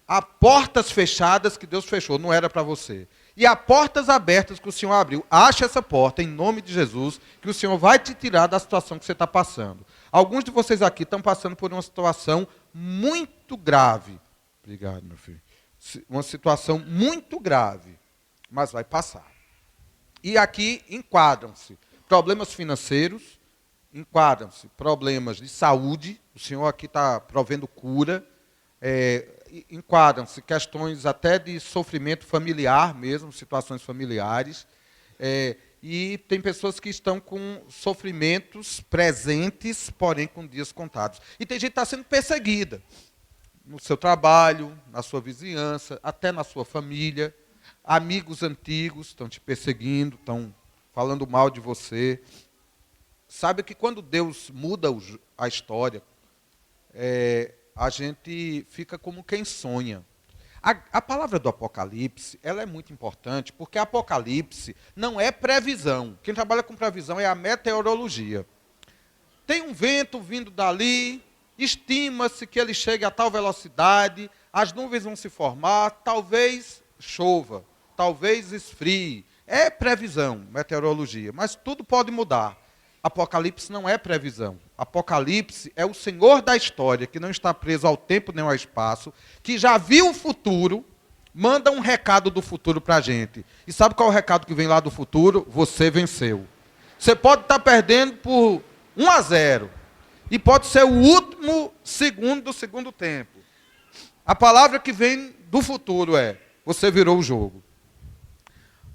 Há portas fechadas que Deus fechou, não era para você. E há portas abertas que o Senhor abriu. Ache essa porta, em nome de Jesus, que o Senhor vai te tirar da situação que você está passando. Alguns de vocês aqui estão passando por uma situação muito grave. Obrigado, meu filho. Uma situação muito grave, mas vai passar. E aqui enquadram-se problemas financeiros, enquadram-se problemas de saúde, o Senhor aqui está provendo cura, enquadram-se questões até de sofrimento familiar mesmo, situações familiares, e tem pessoas que estão com sofrimentos presentes, porém com dias contados. E tem gente que está sendo perseguida no seu trabalho, na sua vizinhança, até na sua família. Amigos antigos estão te perseguindo, estão falando mal de você. Sabe que quando Deus muda a história, a gente fica como quem sonha. A palavra do Apocalipse, ela é muito importante, porque Apocalipse não é previsão. Quem trabalha com previsão é a meteorologia. Tem um vento vindo dali, estima-se que ele chegue a tal velocidade, as nuvens vão se formar, talvez chova, talvez esfrie. É previsão, meteorologia, mas tudo pode mudar. Apocalipse não é previsão. Apocalipse é o Senhor da história, que não está preso ao tempo nem ao espaço, que já viu o futuro, manda um recado do futuro para a gente. E sabe qual é o recado que vem lá do futuro? Você venceu. Você pode estar perdendo por 1-0. E pode ser o último segundo do segundo tempo. A palavra que vem do futuro é: você virou o jogo.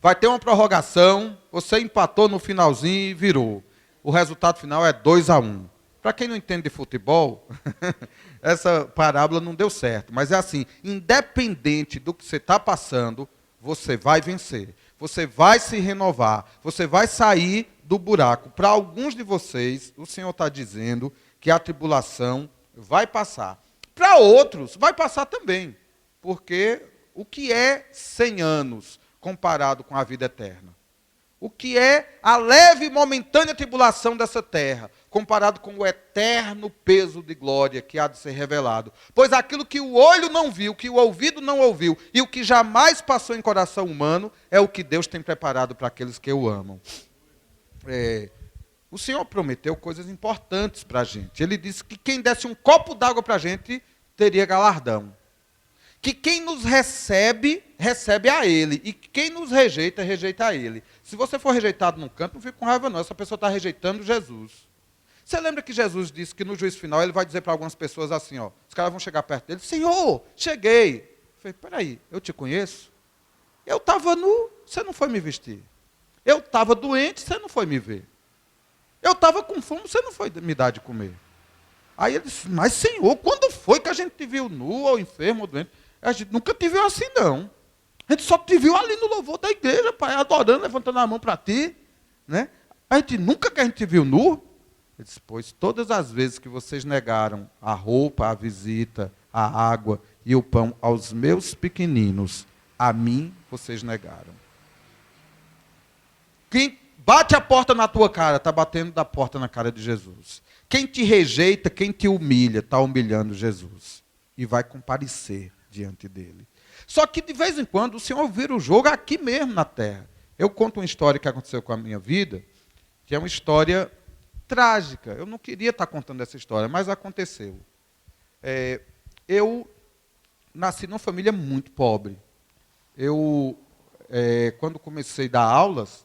Vai ter uma prorrogação, você empatou no finalzinho e virou. O resultado final é 2-1. Para quem não entende de futebol, essa parábola não deu certo. Mas é assim, independente do que você está passando, você vai vencer. Você vai se renovar. Você vai sair do buraco. Para alguns de vocês, o Senhor está dizendo que a tribulação vai passar. Para outros, vai passar também. Porque o que é 100 anos comparado com a vida eterna? O que é a leve e momentânea tribulação dessa terra? comparado com o eterno peso de glória que há de ser revelado. Pois aquilo que o olho não viu, que o ouvido não ouviu, e o que jamais passou em coração humano, é o que Deus tem preparado para aqueles que o amam. O Senhor prometeu coisas importantes para a gente. Ele disse que quem desse um copo d'água para a gente, teria galardão. Que quem nos recebe, recebe a Ele. E quem nos rejeita, rejeita a Ele. Se você for rejeitado num canto, não fique com raiva não. Essa pessoa está rejeitando Jesus. Você lembra que Jesus disse que no juízo final ele vai dizer para algumas pessoas assim, ó, os caras vão chegar perto dele, Senhor, cheguei. Eu falei, peraí, eu te conheço? Eu estava nu, você não foi me vestir. Eu estava doente, você não foi me ver. Eu estava com fome, você não foi me dar de comer. Aí ele disse, mas Senhor, quando foi que a gente te viu nu, ou enfermo, ou doente? A gente nunca te viu assim, não. A gente só te viu ali no louvor da igreja, pai, adorando, levantando a mão para ti. Né? A gente nunca que a gente te viu nu. Ele disse, pois todas as vezes que vocês negaram a roupa, a visita, a água e o pão aos meus pequeninos, a mim vocês negaram. Quem bate a porta na tua cara, está batendo da porta na cara de Jesus. Quem te rejeita, quem te humilha, está humilhando Jesus. E vai comparecer diante dele. Só que de vez em quando o Senhor vira o jogo aqui mesmo na terra. Eu conto uma história que aconteceu com a minha vida, que é uma história trágica. Eu não queria estar contando essa história, mas aconteceu. Eu nasci numa família muito pobre. Quando comecei a dar aulas,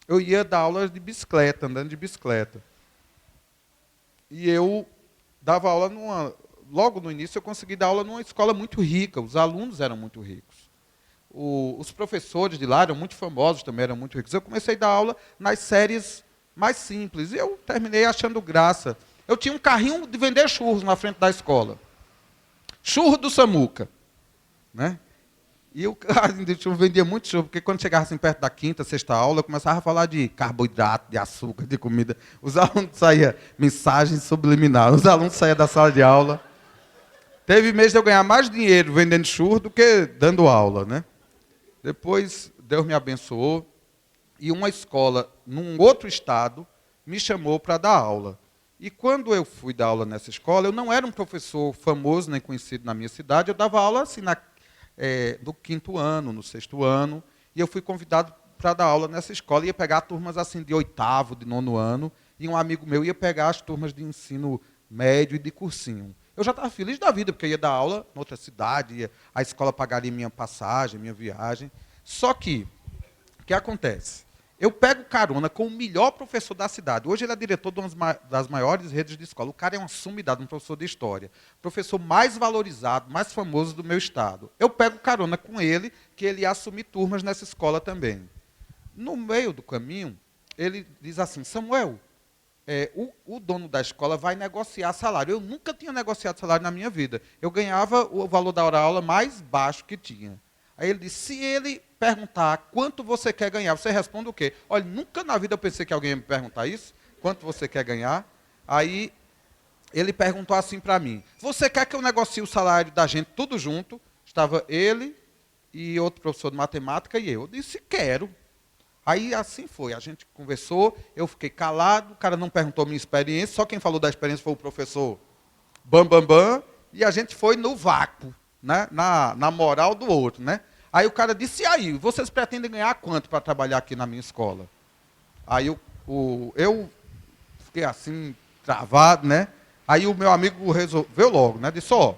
eu ia dar aulas de bicicleta, andando de bicicleta. E eu dava aula logo no início eu consegui dar aula numa escola muito rica, os alunos eram muito ricos. Os professores de lá eram muito famosos, também eram muito ricos. Eu comecei a dar aula nas séries mais simples, e eu terminei achando graça. Eu tinha um carrinho de vender churros na frente da escola. Churro do Samuca. Né? E o carrinho de churro vendia muito churro, porque quando chegava assim perto da quinta, sexta aula, eu começava a falar de carboidrato, de açúcar, de comida. Os alunos saíam, mensagem subliminar, os alunos saíam da sala de aula. Teve mês de eu ganhar mais dinheiro vendendo churro do que dando aula. Né? Depois, Deus me abençoou, e uma escola, num outro estado, me chamou para dar aula. E quando eu fui dar aula nessa escola, eu não era um professor famoso nem conhecido na minha cidade, eu dava aula assim do quinto ano, no sexto ano, e eu fui convidado para dar aula nessa escola, ia pegar turmas assim de oitavo, de nono ano, e um amigo meu ia pegar as turmas de ensino médio e de cursinho. Eu já estava feliz da vida, porque eu ia dar aula em outra cidade, a escola pagaria minha passagem, minha viagem. Só que, o que acontece? Eu pego carona com o melhor professor da cidade. Hoje ele é diretor das maiores redes de escola. O cara é uma sumidade, um professor de história. Professor mais valorizado, mais famoso do meu estado. Eu pego carona com ele, que ele ia assumir turmas nessa escola também. No meio do caminho, ele diz assim, Samuel, o dono da escola vai negociar salário. Eu nunca tinha negociado salário na minha vida. Eu ganhava o valor da hora-aula mais baixo que tinha. Aí ele disse, se ele perguntar quanto você quer ganhar, você responde o quê? Olha, nunca na vida eu pensei que alguém ia me perguntar isso, quanto você quer ganhar. Aí ele perguntou assim para mim, você quer que eu negocie o salário da gente tudo junto? Estava ele e outro professor de matemática e eu. Eu disse, quero. Aí assim foi, a gente conversou, eu fiquei calado, o cara não perguntou minha experiência, só quem falou da experiência foi o professor Bam, e a gente foi no vácuo. Né? Na moral do outro, né? Aí o cara disse, e aí, vocês pretendem ganhar quanto para trabalhar aqui na minha escola? Aí eu fiquei assim, travado, né? Aí o meu amigo resolveu logo, né? Disse, ó,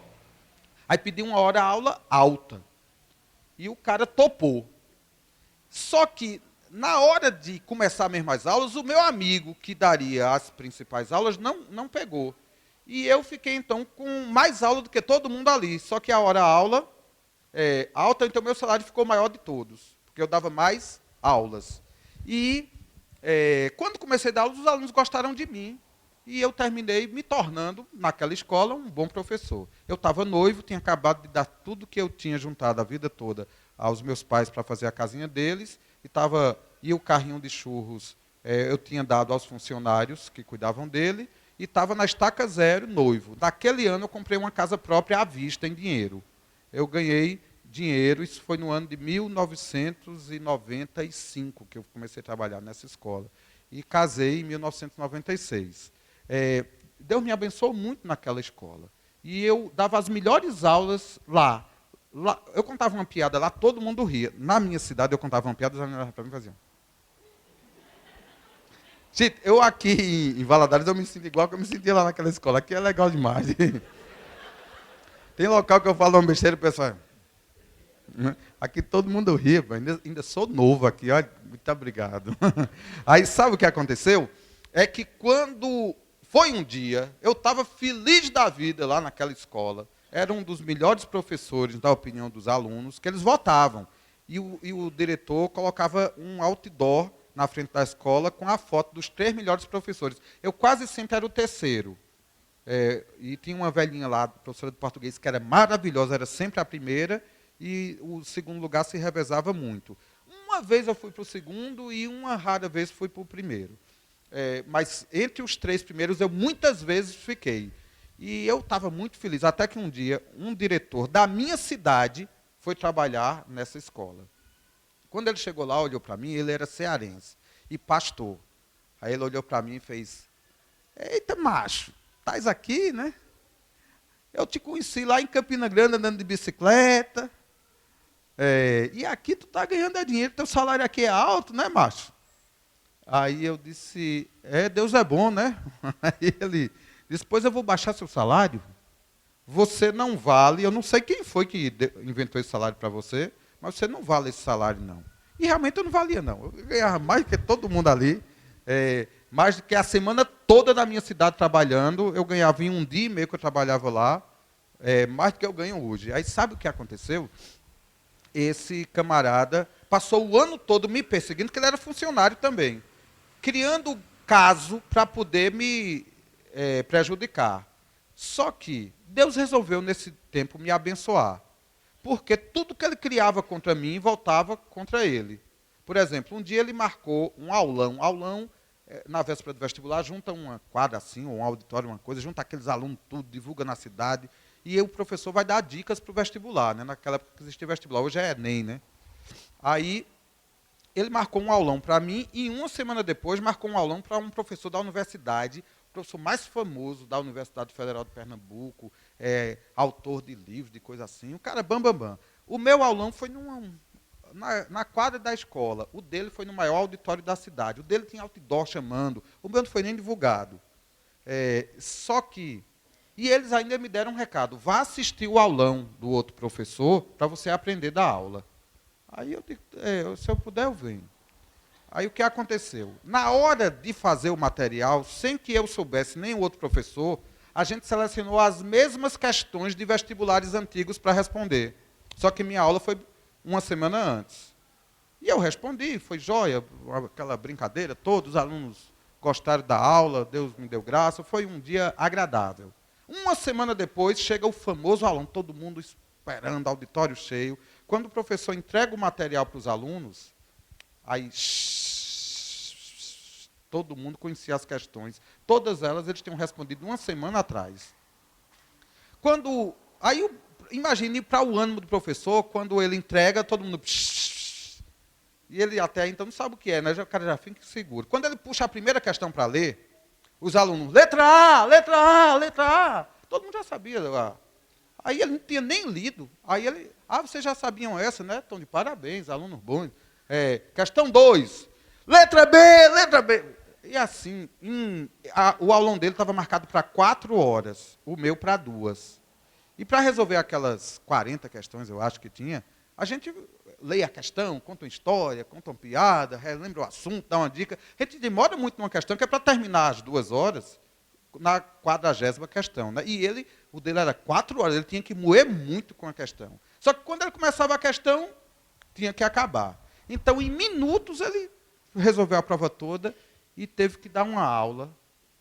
aí pedi uma hora aula alta. E o cara topou. Só que, na hora de começar mesmo as aulas, o meu amigo, que daria as principais aulas, não pegou. E eu fiquei, então, com mais aula do que todo mundo ali. Só que a hora-aula alta, então meu salário ficou maior de todos. Porque eu dava mais aulas. E quando comecei a dar aulas, os alunos gostaram de mim. E eu terminei me tornando, naquela escola, um bom professor. Eu estava noivo, tinha acabado de dar tudo que eu tinha juntado a vida toda aos meus pais para fazer a casinha deles. E o carrinho de churros eu tinha dado aos funcionários que cuidavam dele. E estava na estaca zero, noivo. Naquele ano eu comprei uma casa própria à vista, em dinheiro. Eu ganhei dinheiro, isso foi no ano de 1995 que eu comecei a trabalhar nessa escola. E casei em 1996. Deus me abençoou muito naquela escola. E eu dava as melhores aulas lá. Eu contava uma piada lá, todo mundo ria. Na minha cidade, eu contava uma piada, os alunos para mim faziam. Gente, eu aqui em Valadares, eu me sinto igual que eu me sentia lá naquela escola. Aqui é legal demais. Tem local que eu falo uma besteira e o pessoal... Aqui todo mundo ri, ainda sou novo aqui, olha, muito obrigado. Aí sabe o que aconteceu? É que quando foi um dia, eu estava feliz da vida lá naquela escola, era um dos melhores professores, da opinião dos alunos, que eles votavam. E o diretor colocava um outdoor na frente da escola com a foto dos 3 melhores professores. Eu quase sempre era o terceiro. E tinha uma velhinha lá, professora de português, que era maravilhosa, era sempre a primeira, e o segundo lugar se revezava muito. Uma vez eu fui para o segundo e uma rara vez fui para o primeiro. Mas entre os 3 primeiros eu muitas vezes fiquei. E eu estava muito feliz, até que um dia um diretor da minha cidade foi trabalhar nessa escola. Quando ele chegou lá, olhou para mim, ele era cearense e pastor. Aí ele olhou para mim e fez: eita, macho, estás aqui, né? Eu te conheci lá em Campina Grande andando de bicicleta. E aqui tu está ganhando dinheiro, teu salário aqui é alto, né, macho? Aí eu disse: Deus é bom, né? Aí ele disse: pois eu vou baixar seu salário. Você não vale, eu não sei quem foi que inventou esse salário para você, mas você não vale esse salário, não. E realmente eu não valia, não. Eu ganhava mais do que todo mundo ali, mais do que a semana toda da minha cidade trabalhando, eu ganhava em um dia e meio que eu trabalhava lá, mais do que eu ganho hoje. Aí sabe o que aconteceu? Esse camarada passou o ano todo me perseguindo, porque ele era funcionário também, criando caso para poder me prejudicar. Só que Deus resolveu, nesse tempo, me abençoar. Porque tudo que ele criava contra mim voltava contra ele. Por exemplo, um dia ele marcou um aulão. Aulão, na véspera do vestibular, junta uma quadra assim, ou um auditório, uma coisa, junta aqueles alunos tudo, divulga na cidade. E o professor vai dar dicas para o vestibular, né? Naquela época que existia vestibular, hoje é Enem, né? Aí ele marcou um aulão para mim e uma semana depois marcou um aulão para um professor da universidade, o professor mais famoso da Universidade Federal de Pernambuco, autor de livros, de coisa assim, o cara bam. O meu aulão foi na quadra da escola, o dele foi no maior auditório da cidade, o dele tinha outdoor chamando, o meu não foi nem divulgado. Só que... E eles ainda me deram um recado: vá assistir o aulão do outro professor para você aprender da aula. Aí eu digo: se eu puder, eu venho. Aí o que aconteceu? Na hora de fazer o material, sem que eu soubesse nem o outro professor, a gente selecionou as mesmas questões de vestibulares antigos para responder. Só que minha aula foi uma semana antes. E eu respondi, foi jóia, aquela brincadeira, todos os alunos gostaram da aula, Deus me deu graça, foi um dia agradável. Uma semana depois, chega o famoso aluno, todo mundo esperando, auditório cheio. Quando o professor entrega o material para os alunos, aí todo mundo conhecia as questões. Todas elas eles tinham respondido uma semana atrás. Imagine para o ânimo do professor, quando ele entrega, todo mundo... E ele até então não sabe o que é, né? O cara já fica seguro. Quando ele puxa a primeira questão para ler, os alunos, letra A, letra A, letra A. Todo mundo já sabia. Aí ele não tinha nem lido. Aí ele, vocês já sabiam essa, né? Estão de parabéns, alunos bons. Questão 2, letra B, letra B. E assim, o aulão dele estava marcado para 4 horas, o meu para 2. E para resolver aquelas 40 questões, eu acho que tinha, a gente lê a questão, conta uma história, conta uma piada, relembra o assunto, dá uma dica. A gente demora muito numa questão, que é para terminar as 2 horas, na 40ª questão. Né? E o dele era 4 horas, ele tinha que moer muito com a questão. Só que quando ele começava a questão, tinha que acabar. Então, em minutos, ele resolveu a prova toda e teve que dar uma aula,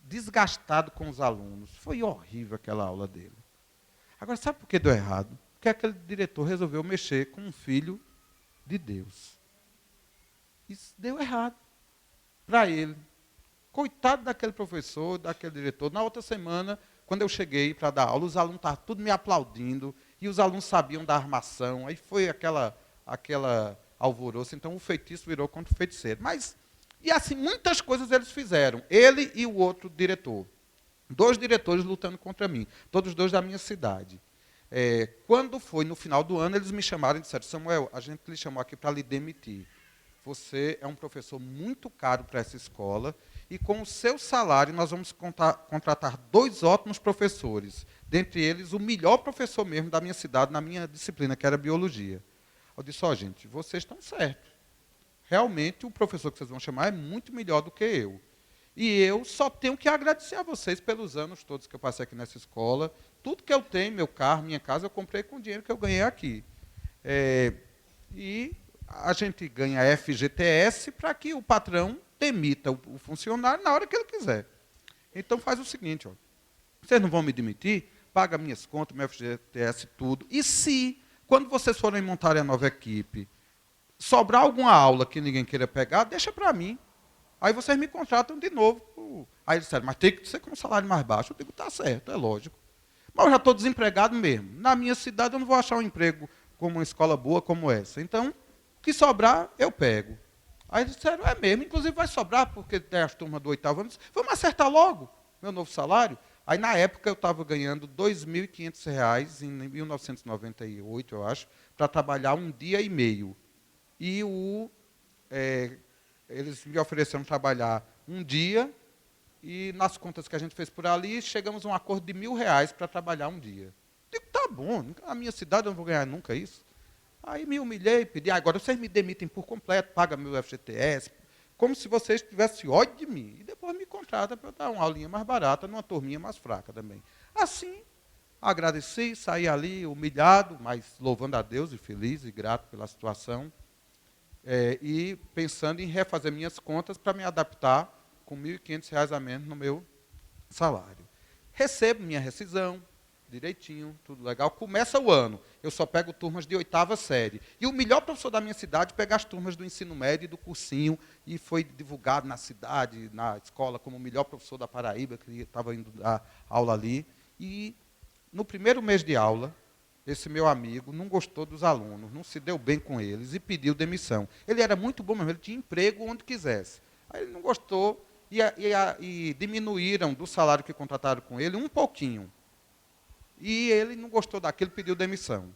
desgastado com os alunos. Foi horrível aquela aula dele. Agora, sabe por que deu errado? Porque aquele diretor resolveu mexer com um filho de Deus. Isso deu errado para ele. Coitado daquele professor, daquele diretor. Na outra semana, quando eu cheguei para dar aula, os alunos estavam tudo me aplaudindo, e os alunos sabiam da armação, aí foi aquela alvoroço, então o feitiço virou contra o feiticeiro. E assim, muitas coisas eles fizeram, ele e o outro diretor. 2 diretores lutando contra mim, todos 2 da minha cidade. Quando foi no final do ano, eles me chamaram e disseram: Samuel, a gente lhe chamou aqui para lhe demitir. Você é um professor muito caro para essa escola e com o seu salário nós vamos contratar 2 ótimos professores, dentre eles o melhor professor mesmo da minha cidade, na minha disciplina, que era biologia. Eu disse: gente, vocês estão certos. Realmente o professor que vocês vão chamar é muito melhor do que eu. E eu só tenho que agradecer a vocês pelos anos todos que eu passei aqui nessa escola. Tudo que eu tenho, meu carro, minha casa, eu comprei com o dinheiro que eu ganhei aqui. E a gente ganha FGTS para que o patrão demita o funcionário na hora que ele quiser. Então faz o seguinte, vocês não vão me demitir, paga minhas contas, meu FGTS, tudo. E se, quando vocês forem montar a nova equipe, sobrar alguma aula que ninguém queira pegar, deixa para mim. Aí vocês me contratam de novo. Aí eles disseram: mas tem que ser com um salário mais baixo. Eu digo: tá certo, é lógico. Mas eu já estou desempregado mesmo. Na minha cidade eu não vou achar um emprego como uma escola boa como essa. Então, o que sobrar, eu pego. Aí eles disseram: é mesmo, inclusive vai sobrar, porque tem as turmas do 8º ano. Vamos acertar logo meu novo salário. Aí, na época, eu estava ganhando R$ 2.500, em 1998, eu acho, para trabalhar 1 dia e meio. E eles me ofereceram trabalhar 1 dia, e nas contas que a gente fez por ali, chegamos a um acordo de R$ 1.000 para trabalhar 1 dia. Digo: tá bom, na minha cidade eu não vou ganhar nunca isso. Aí me humilhei, pedi: agora vocês me demitem por completo, pagam meu FGTS, como se vocês tivessem ódio de mim. E depois me contratam para eu dar uma aulinha mais barata, numa turminha mais fraca também. Assim, agradeci, saí ali humilhado, mas louvando a Deus e feliz e grato pela situação. E pensando em refazer minhas contas para me adaptar com R$ 1.500 a menos no meu salário. Recebo minha rescisão, direitinho, tudo legal. Começa o ano, eu só pego turmas de 8ª série. E o melhor professor da minha cidade pega as turmas do ensino médio e do cursinho, e foi divulgado na cidade, na escola, como o melhor professor da Paraíba, que estava indo dar aula ali. E no primeiro mês de aula, esse meu amigo não gostou dos alunos, não se deu bem com eles e pediu demissão. Ele era muito bom mesmo, ele tinha emprego onde quisesse. Aí ele não gostou e diminuíram do salário que contrataram com ele um pouquinho. E ele não gostou daquilo, pediu demissão.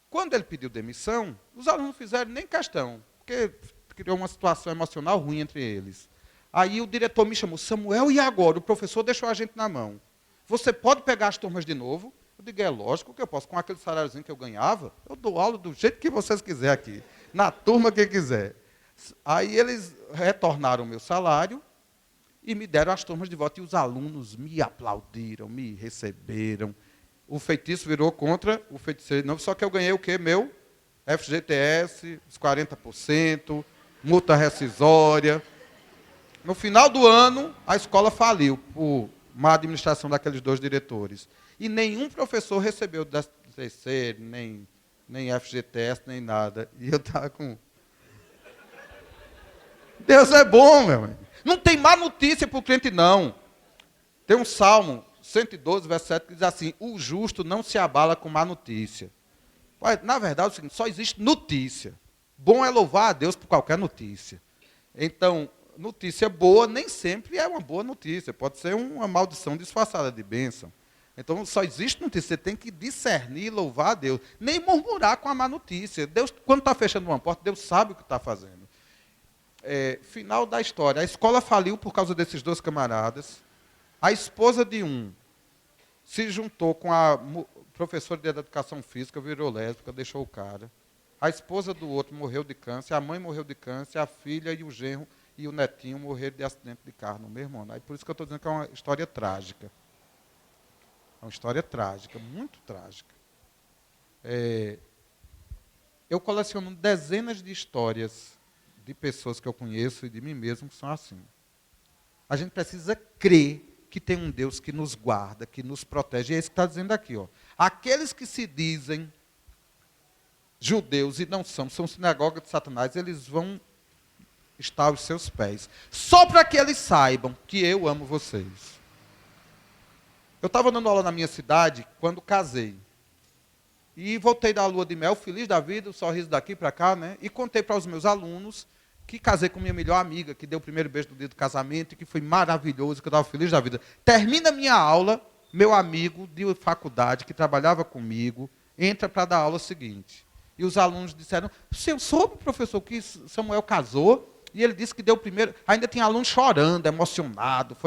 Quando ele pediu demissão, os alunos não fizeram nem questão, porque criou uma situação emocional ruim entre eles. Aí o diretor me chamou: Samuel, e agora? O professor deixou a gente na mão. Você pode pegar as turmas de novo? Eu digo: é lógico que eu posso. Com aquele saláriozinho que eu ganhava, eu dou aula do jeito que vocês quiserem aqui, na turma que quiser. Aí eles retornaram o meu salário e me deram as turmas de volta. E os alunos me aplaudiram, me receberam. O feitiço virou contra o feiticeiro. Não, só que eu ganhei o quê? Meu FGTS, os 40%, multa rescisória. No final do ano, a escola faliu por má administração daqueles 2 diretores. E nenhum professor recebeu DCC, nem FGTS, nem nada. E eu estava com... Deus é bom, meu irmão. Não tem má notícia para o crente, não. Tem um Salmo 112, verso 7, que diz assim: o justo não se abala com má notícia. Na verdade, é o seguinte: só existe notícia. Bom é louvar a Deus por qualquer notícia. Então, notícia boa nem sempre é uma boa notícia. Pode ser uma maldição disfarçada de bênção. Então, só existe notícia. Você tem que discernir e louvar a Deus. Nem murmurar com a má notícia. Deus, quando está fechando uma porta, Deus sabe o que está fazendo. Final da história. A escola faliu por causa desses 2 camaradas. A esposa de um se juntou com a professora de educação física, virou lésbica, deixou o cara. A esposa do outro morreu de câncer, a mãe morreu de câncer, a filha e o genro e o netinho morreram de acidente de carro no mesmo ano. Aí por isso que eu estou dizendo que é uma história trágica. É uma história trágica, muito trágica. Eu coleciono dezenas de histórias de pessoas que eu conheço e de mim mesmo que são assim. A gente precisa crer que tem um Deus que nos guarda, que nos protege. E é isso que está dizendo aqui. Aqueles que se dizem judeus e não são sinagoga de Satanás, eles vão estar aos seus pés. Só para que eles saibam que eu amo vocês. Eu estava dando aula na minha cidade quando casei. E voltei da lua de mel, feliz da vida, o sorriso daqui para cá, né? E contei para os meus alunos que casei com minha melhor amiga, que deu o primeiro beijo no dia do casamento, e que foi maravilhoso, que eu estava feliz da vida. Termina a minha aula, meu amigo de faculdade, que trabalhava comigo, entra para dar a aula seguinte. E os alunos disseram, eu soube, professor, que Samuel casou, e ele disse que deu o primeiro... Ainda tinha aluno chorando, emocionado.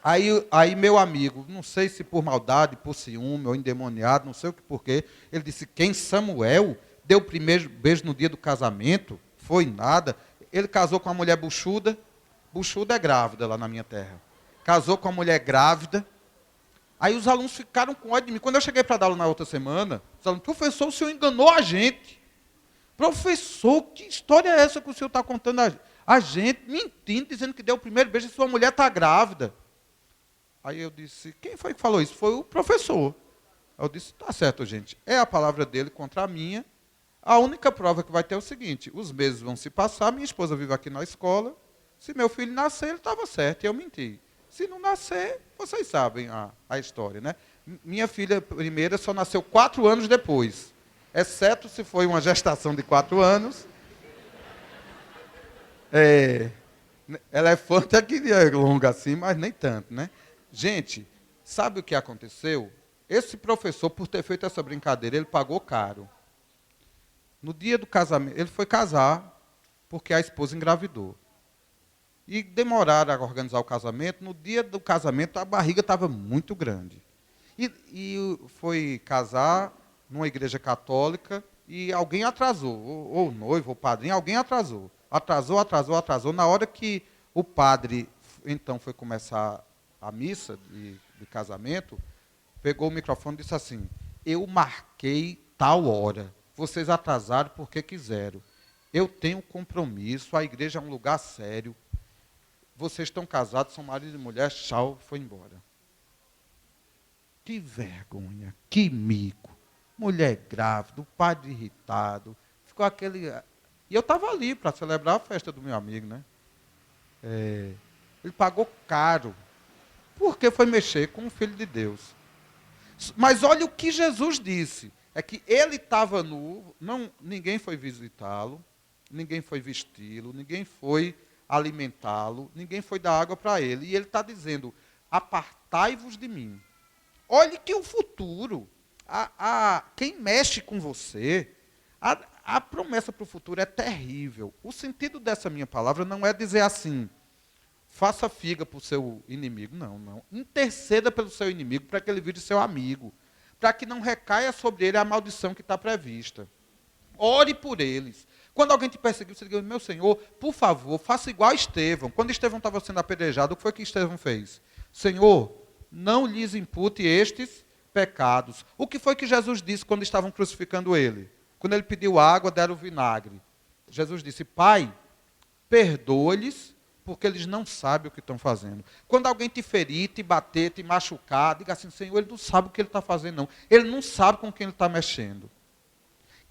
Aí meu amigo, não sei se por maldade, por ciúme ou endemoniado, não sei o que porquê, ele disse, quem Samuel deu o primeiro beijo no dia do casamento? Foi nada. Ele casou com uma mulher buchuda. Buchuda é grávida lá na minha terra. Casou com uma mulher grávida. Aí os alunos ficaram com ódio de mim. Quando eu cheguei para dar aula na outra semana, os alunos, professor, o senhor enganou a gente. Professor, que história é essa que o senhor está contando a gente, mentindo, dizendo que deu o primeiro beijo e sua mulher está grávida. Aí eu disse, quem foi que falou isso? Foi o professor. Eu disse, tá certo, gente. É a palavra dele contra a minha. A única prova que vai ter é o seguinte, os meses vão se passar, minha esposa vive aqui na escola, se meu filho nascer, ele estava certo, e eu menti. Se não nascer, vocês sabem a história, né? Minha filha primeira só nasceu 4 anos depois, exceto se foi uma gestação de 4 anos. Elefante é que é longa assim, mas nem tanto, né? Gente, sabe o que aconteceu? Esse professor, por ter feito essa brincadeira, ele pagou caro. No dia do casamento, ele foi casar porque a esposa engravidou. E demoraram a organizar o casamento. No dia do casamento, a barriga estava muito grande. E foi casar numa igreja católica e alguém atrasou. Ou o noivo, ou o padrinho, alguém atrasou. Atrasou. Na hora que o padre, então, foi começar a missa de casamento, pegou o microfone e disse assim, eu marquei tal hora. Vocês atrasaram porque quiseram. Eu tenho compromisso, a igreja é um lugar sério. Vocês estão casados, são marido e mulher, tchau, foi embora. Que vergonha, que mico. Mulher grávida, o padre irritado. Ficou aquele... E eu estava ali para celebrar a festa do meu amigo, né? Ele pagou caro, porque foi mexer com o Filho de Deus. Mas olha o que Jesus disse. É que ele estava nu, ninguém foi visitá-lo, ninguém foi vesti-lo, ninguém foi alimentá-lo, ninguém foi dar água para ele. E ele está dizendo, apartai-vos de mim. Olhe que o futuro, quem mexe com você, a promessa para o futuro é terrível. O sentido dessa minha palavra não é dizer assim, faça figa para o seu inimigo. Não. Interceda pelo seu inimigo para que ele vire seu amigo. Para que não recaia sobre ele a maldição que está prevista. Ore por eles. Quando alguém te perseguir, você diga, meu Senhor, por favor, faça igual a Estevão. Quando Estevão estava sendo apedrejado, o que foi que Estevão fez? Senhor, não lhes impute estes pecados. O que foi que Jesus disse quando estavam crucificando ele? Quando ele pediu água, deram vinagre. Jesus disse, Pai, perdoa-lhes, porque eles não sabem o que estão fazendo. Quando alguém te ferir, te bater, te machucar, diga assim, Senhor, ele não sabe o que ele está fazendo, não. Ele não sabe com quem ele está mexendo.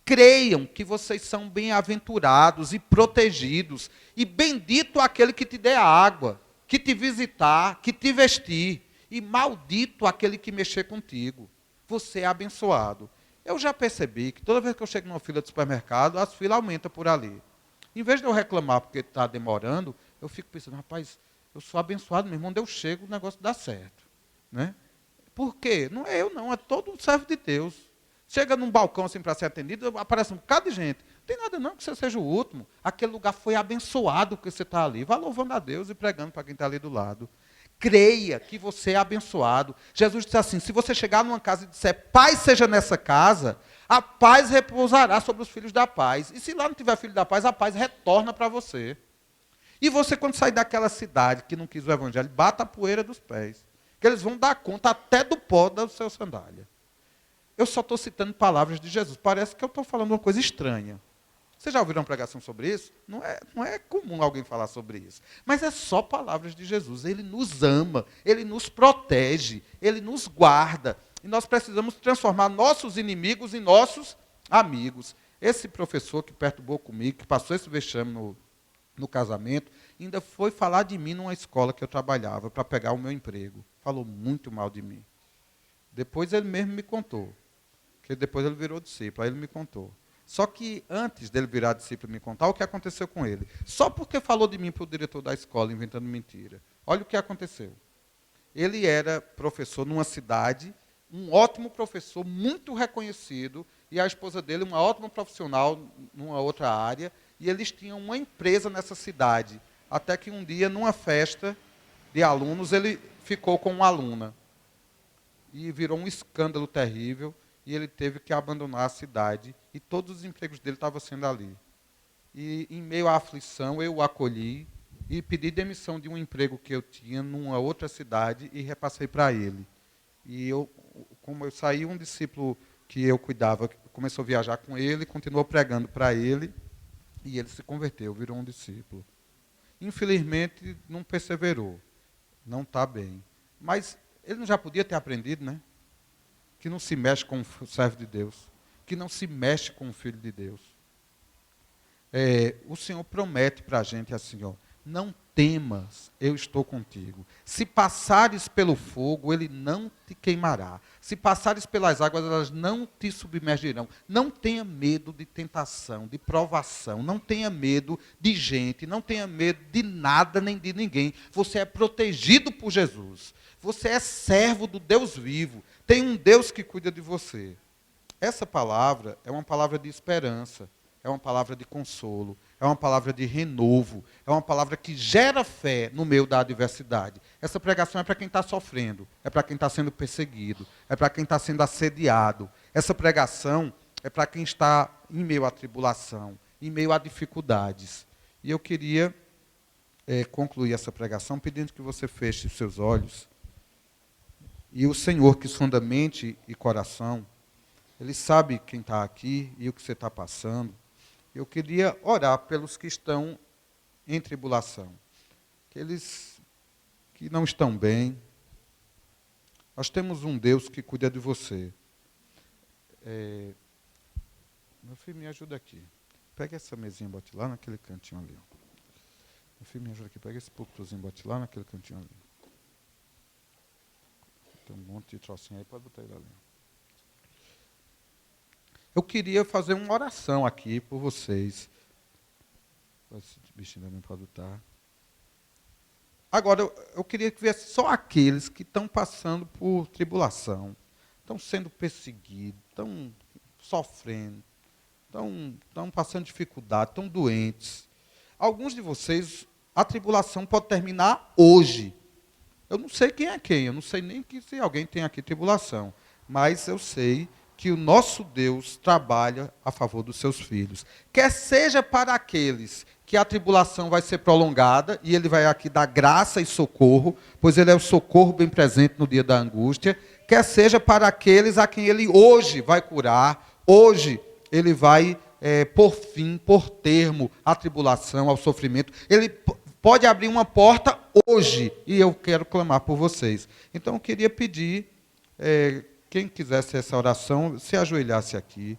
Creiam que vocês são bem-aventurados e protegidos, e bendito aquele que te der água, que te visitar, que te vestir, e maldito aquele que mexer contigo. Você é abençoado. Eu já percebi que toda vez que eu chego numa fila de supermercado, as filas aumentam por ali. Em vez de eu reclamar porque está demorando, eu fico pensando, rapaz, eu sou abençoado, meu irmão, onde eu chego, o negócio dá certo. Né? Por quê? Não é eu não, é todo o servo de Deus. Chega num balcão assim para ser atendido, aparece um bocado de gente. Não tem nada não que você seja o último. Aquele lugar foi abençoado porque você está ali. Vá louvando a Deus e pregando para quem está ali do lado. Creia que você é abençoado. Jesus disse assim, se você chegar numa casa e disser, paz seja nessa casa, a paz repousará sobre os filhos da paz. E se lá não tiver filho da paz, a paz retorna para você. E você, quando sair daquela cidade que não quis o evangelho, bata a poeira dos pés. Que eles vão dar conta até do pó da sua sandália. Eu só estou citando palavras de Jesus. Parece que eu estou falando uma coisa estranha. Vocês já ouviram uma pregação sobre isso? Não é comum alguém falar sobre isso. Mas é só palavras de Jesus. Ele nos ama, ele nos protege, ele nos guarda. E nós precisamos transformar nossos inimigos em nossos amigos. Esse professor que perturbou comigo, que passou esse vexame no casamento, ainda foi falar de mim numa escola que eu trabalhava para pegar o meu emprego. Falou muito mal de mim. Depois ele mesmo me contou. Porque depois ele virou discípulo, aí ele me contou. Só que antes dele virar discípulo e me contar, o que aconteceu com ele? Só porque falou de mim para o diretor da escola, inventando mentira. Olha o que aconteceu. Ele era professor numa cidade, um ótimo professor, muito reconhecido, e a esposa dele, uma ótima profissional numa outra área, e eles tinham uma empresa nessa cidade. Até que um dia, numa festa de alunos, ele ficou com uma aluna. E virou um escândalo terrível, e ele teve que abandonar a cidade, e todos os empregos dele estavam sendo ali. E, em meio à aflição, eu o acolhi e pedi demissão de um emprego que eu tinha numa outra cidade e repassei para ele. E como eu saí, um discípulo que eu cuidava começou a viajar com ele, continuou pregando para ele, e ele se converteu, virou um discípulo. Infelizmente, não perseverou, não está bem. Mas ele não já podia ter aprendido, né? Que não se mexe com o servo de Deus, que não se mexe com o filho de Deus. O Senhor promete para a gente assim, ó, não temas, eu estou contigo. Se passares pelo fogo, ele não te queimará. Se passares pelas águas, elas não te submergirão. Não tenha medo de tentação, de provação. Não tenha medo de gente, não tenha medo de nada nem de ninguém. Você é protegido por Jesus. Você é servo do Deus vivo. Tem um Deus que cuida de você. Essa palavra é uma palavra de esperança, é uma palavra de consolo, é uma palavra de renovo, é uma palavra que gera fé no meio da adversidade. Essa pregação é para quem está sofrendo, é para quem está sendo perseguido, é para quem está sendo assediado. Essa pregação é para quem está em meio à tribulação, em meio a dificuldades. E eu queria concluir essa pregação pedindo que você feche os seus olhos. E o Senhor, que sonda mente e coração, Ele sabe quem está aqui e o que você está passando. Eu queria orar pelos que estão em tribulação, aqueles que não estão bem. Nós temos um Deus que cuida de você. Meu filho, me ajuda aqui. Pega essa mesinha e bote lá naquele cantinho ali. Meu filho, me ajuda aqui. Pega esse púlpitozinho e bote lá naquele cantinho ali. Tem um monte de trocinho aí, pode botar ele ali. Eu queria fazer uma oração aqui por vocês. Esse bichinho também pode estar. Agora, eu queria que viesse só aqueles que estão passando por tribulação, estão sendo perseguidos, estão sofrendo, estão passando dificuldade, estão doentes. Alguns de vocês, a tribulação pode terminar hoje. Eu não sei quem é quem, eu não sei nem se alguém tem aqui tribulação, mas eu sei que o nosso Deus trabalha a favor dos seus filhos. Quer seja para aqueles que a tribulação vai ser prolongada, e Ele vai aqui dar graça e socorro, pois Ele é o socorro bem presente no dia da angústia, quer seja para aqueles a quem Ele hoje vai curar, hoje Ele vai por fim, por termo, à tribulação, ao sofrimento. Ele pode abrir uma porta hoje, e eu quero clamar por vocês. Então, eu queria pedir, quem quisesse essa oração, se ajoelhasse aqui.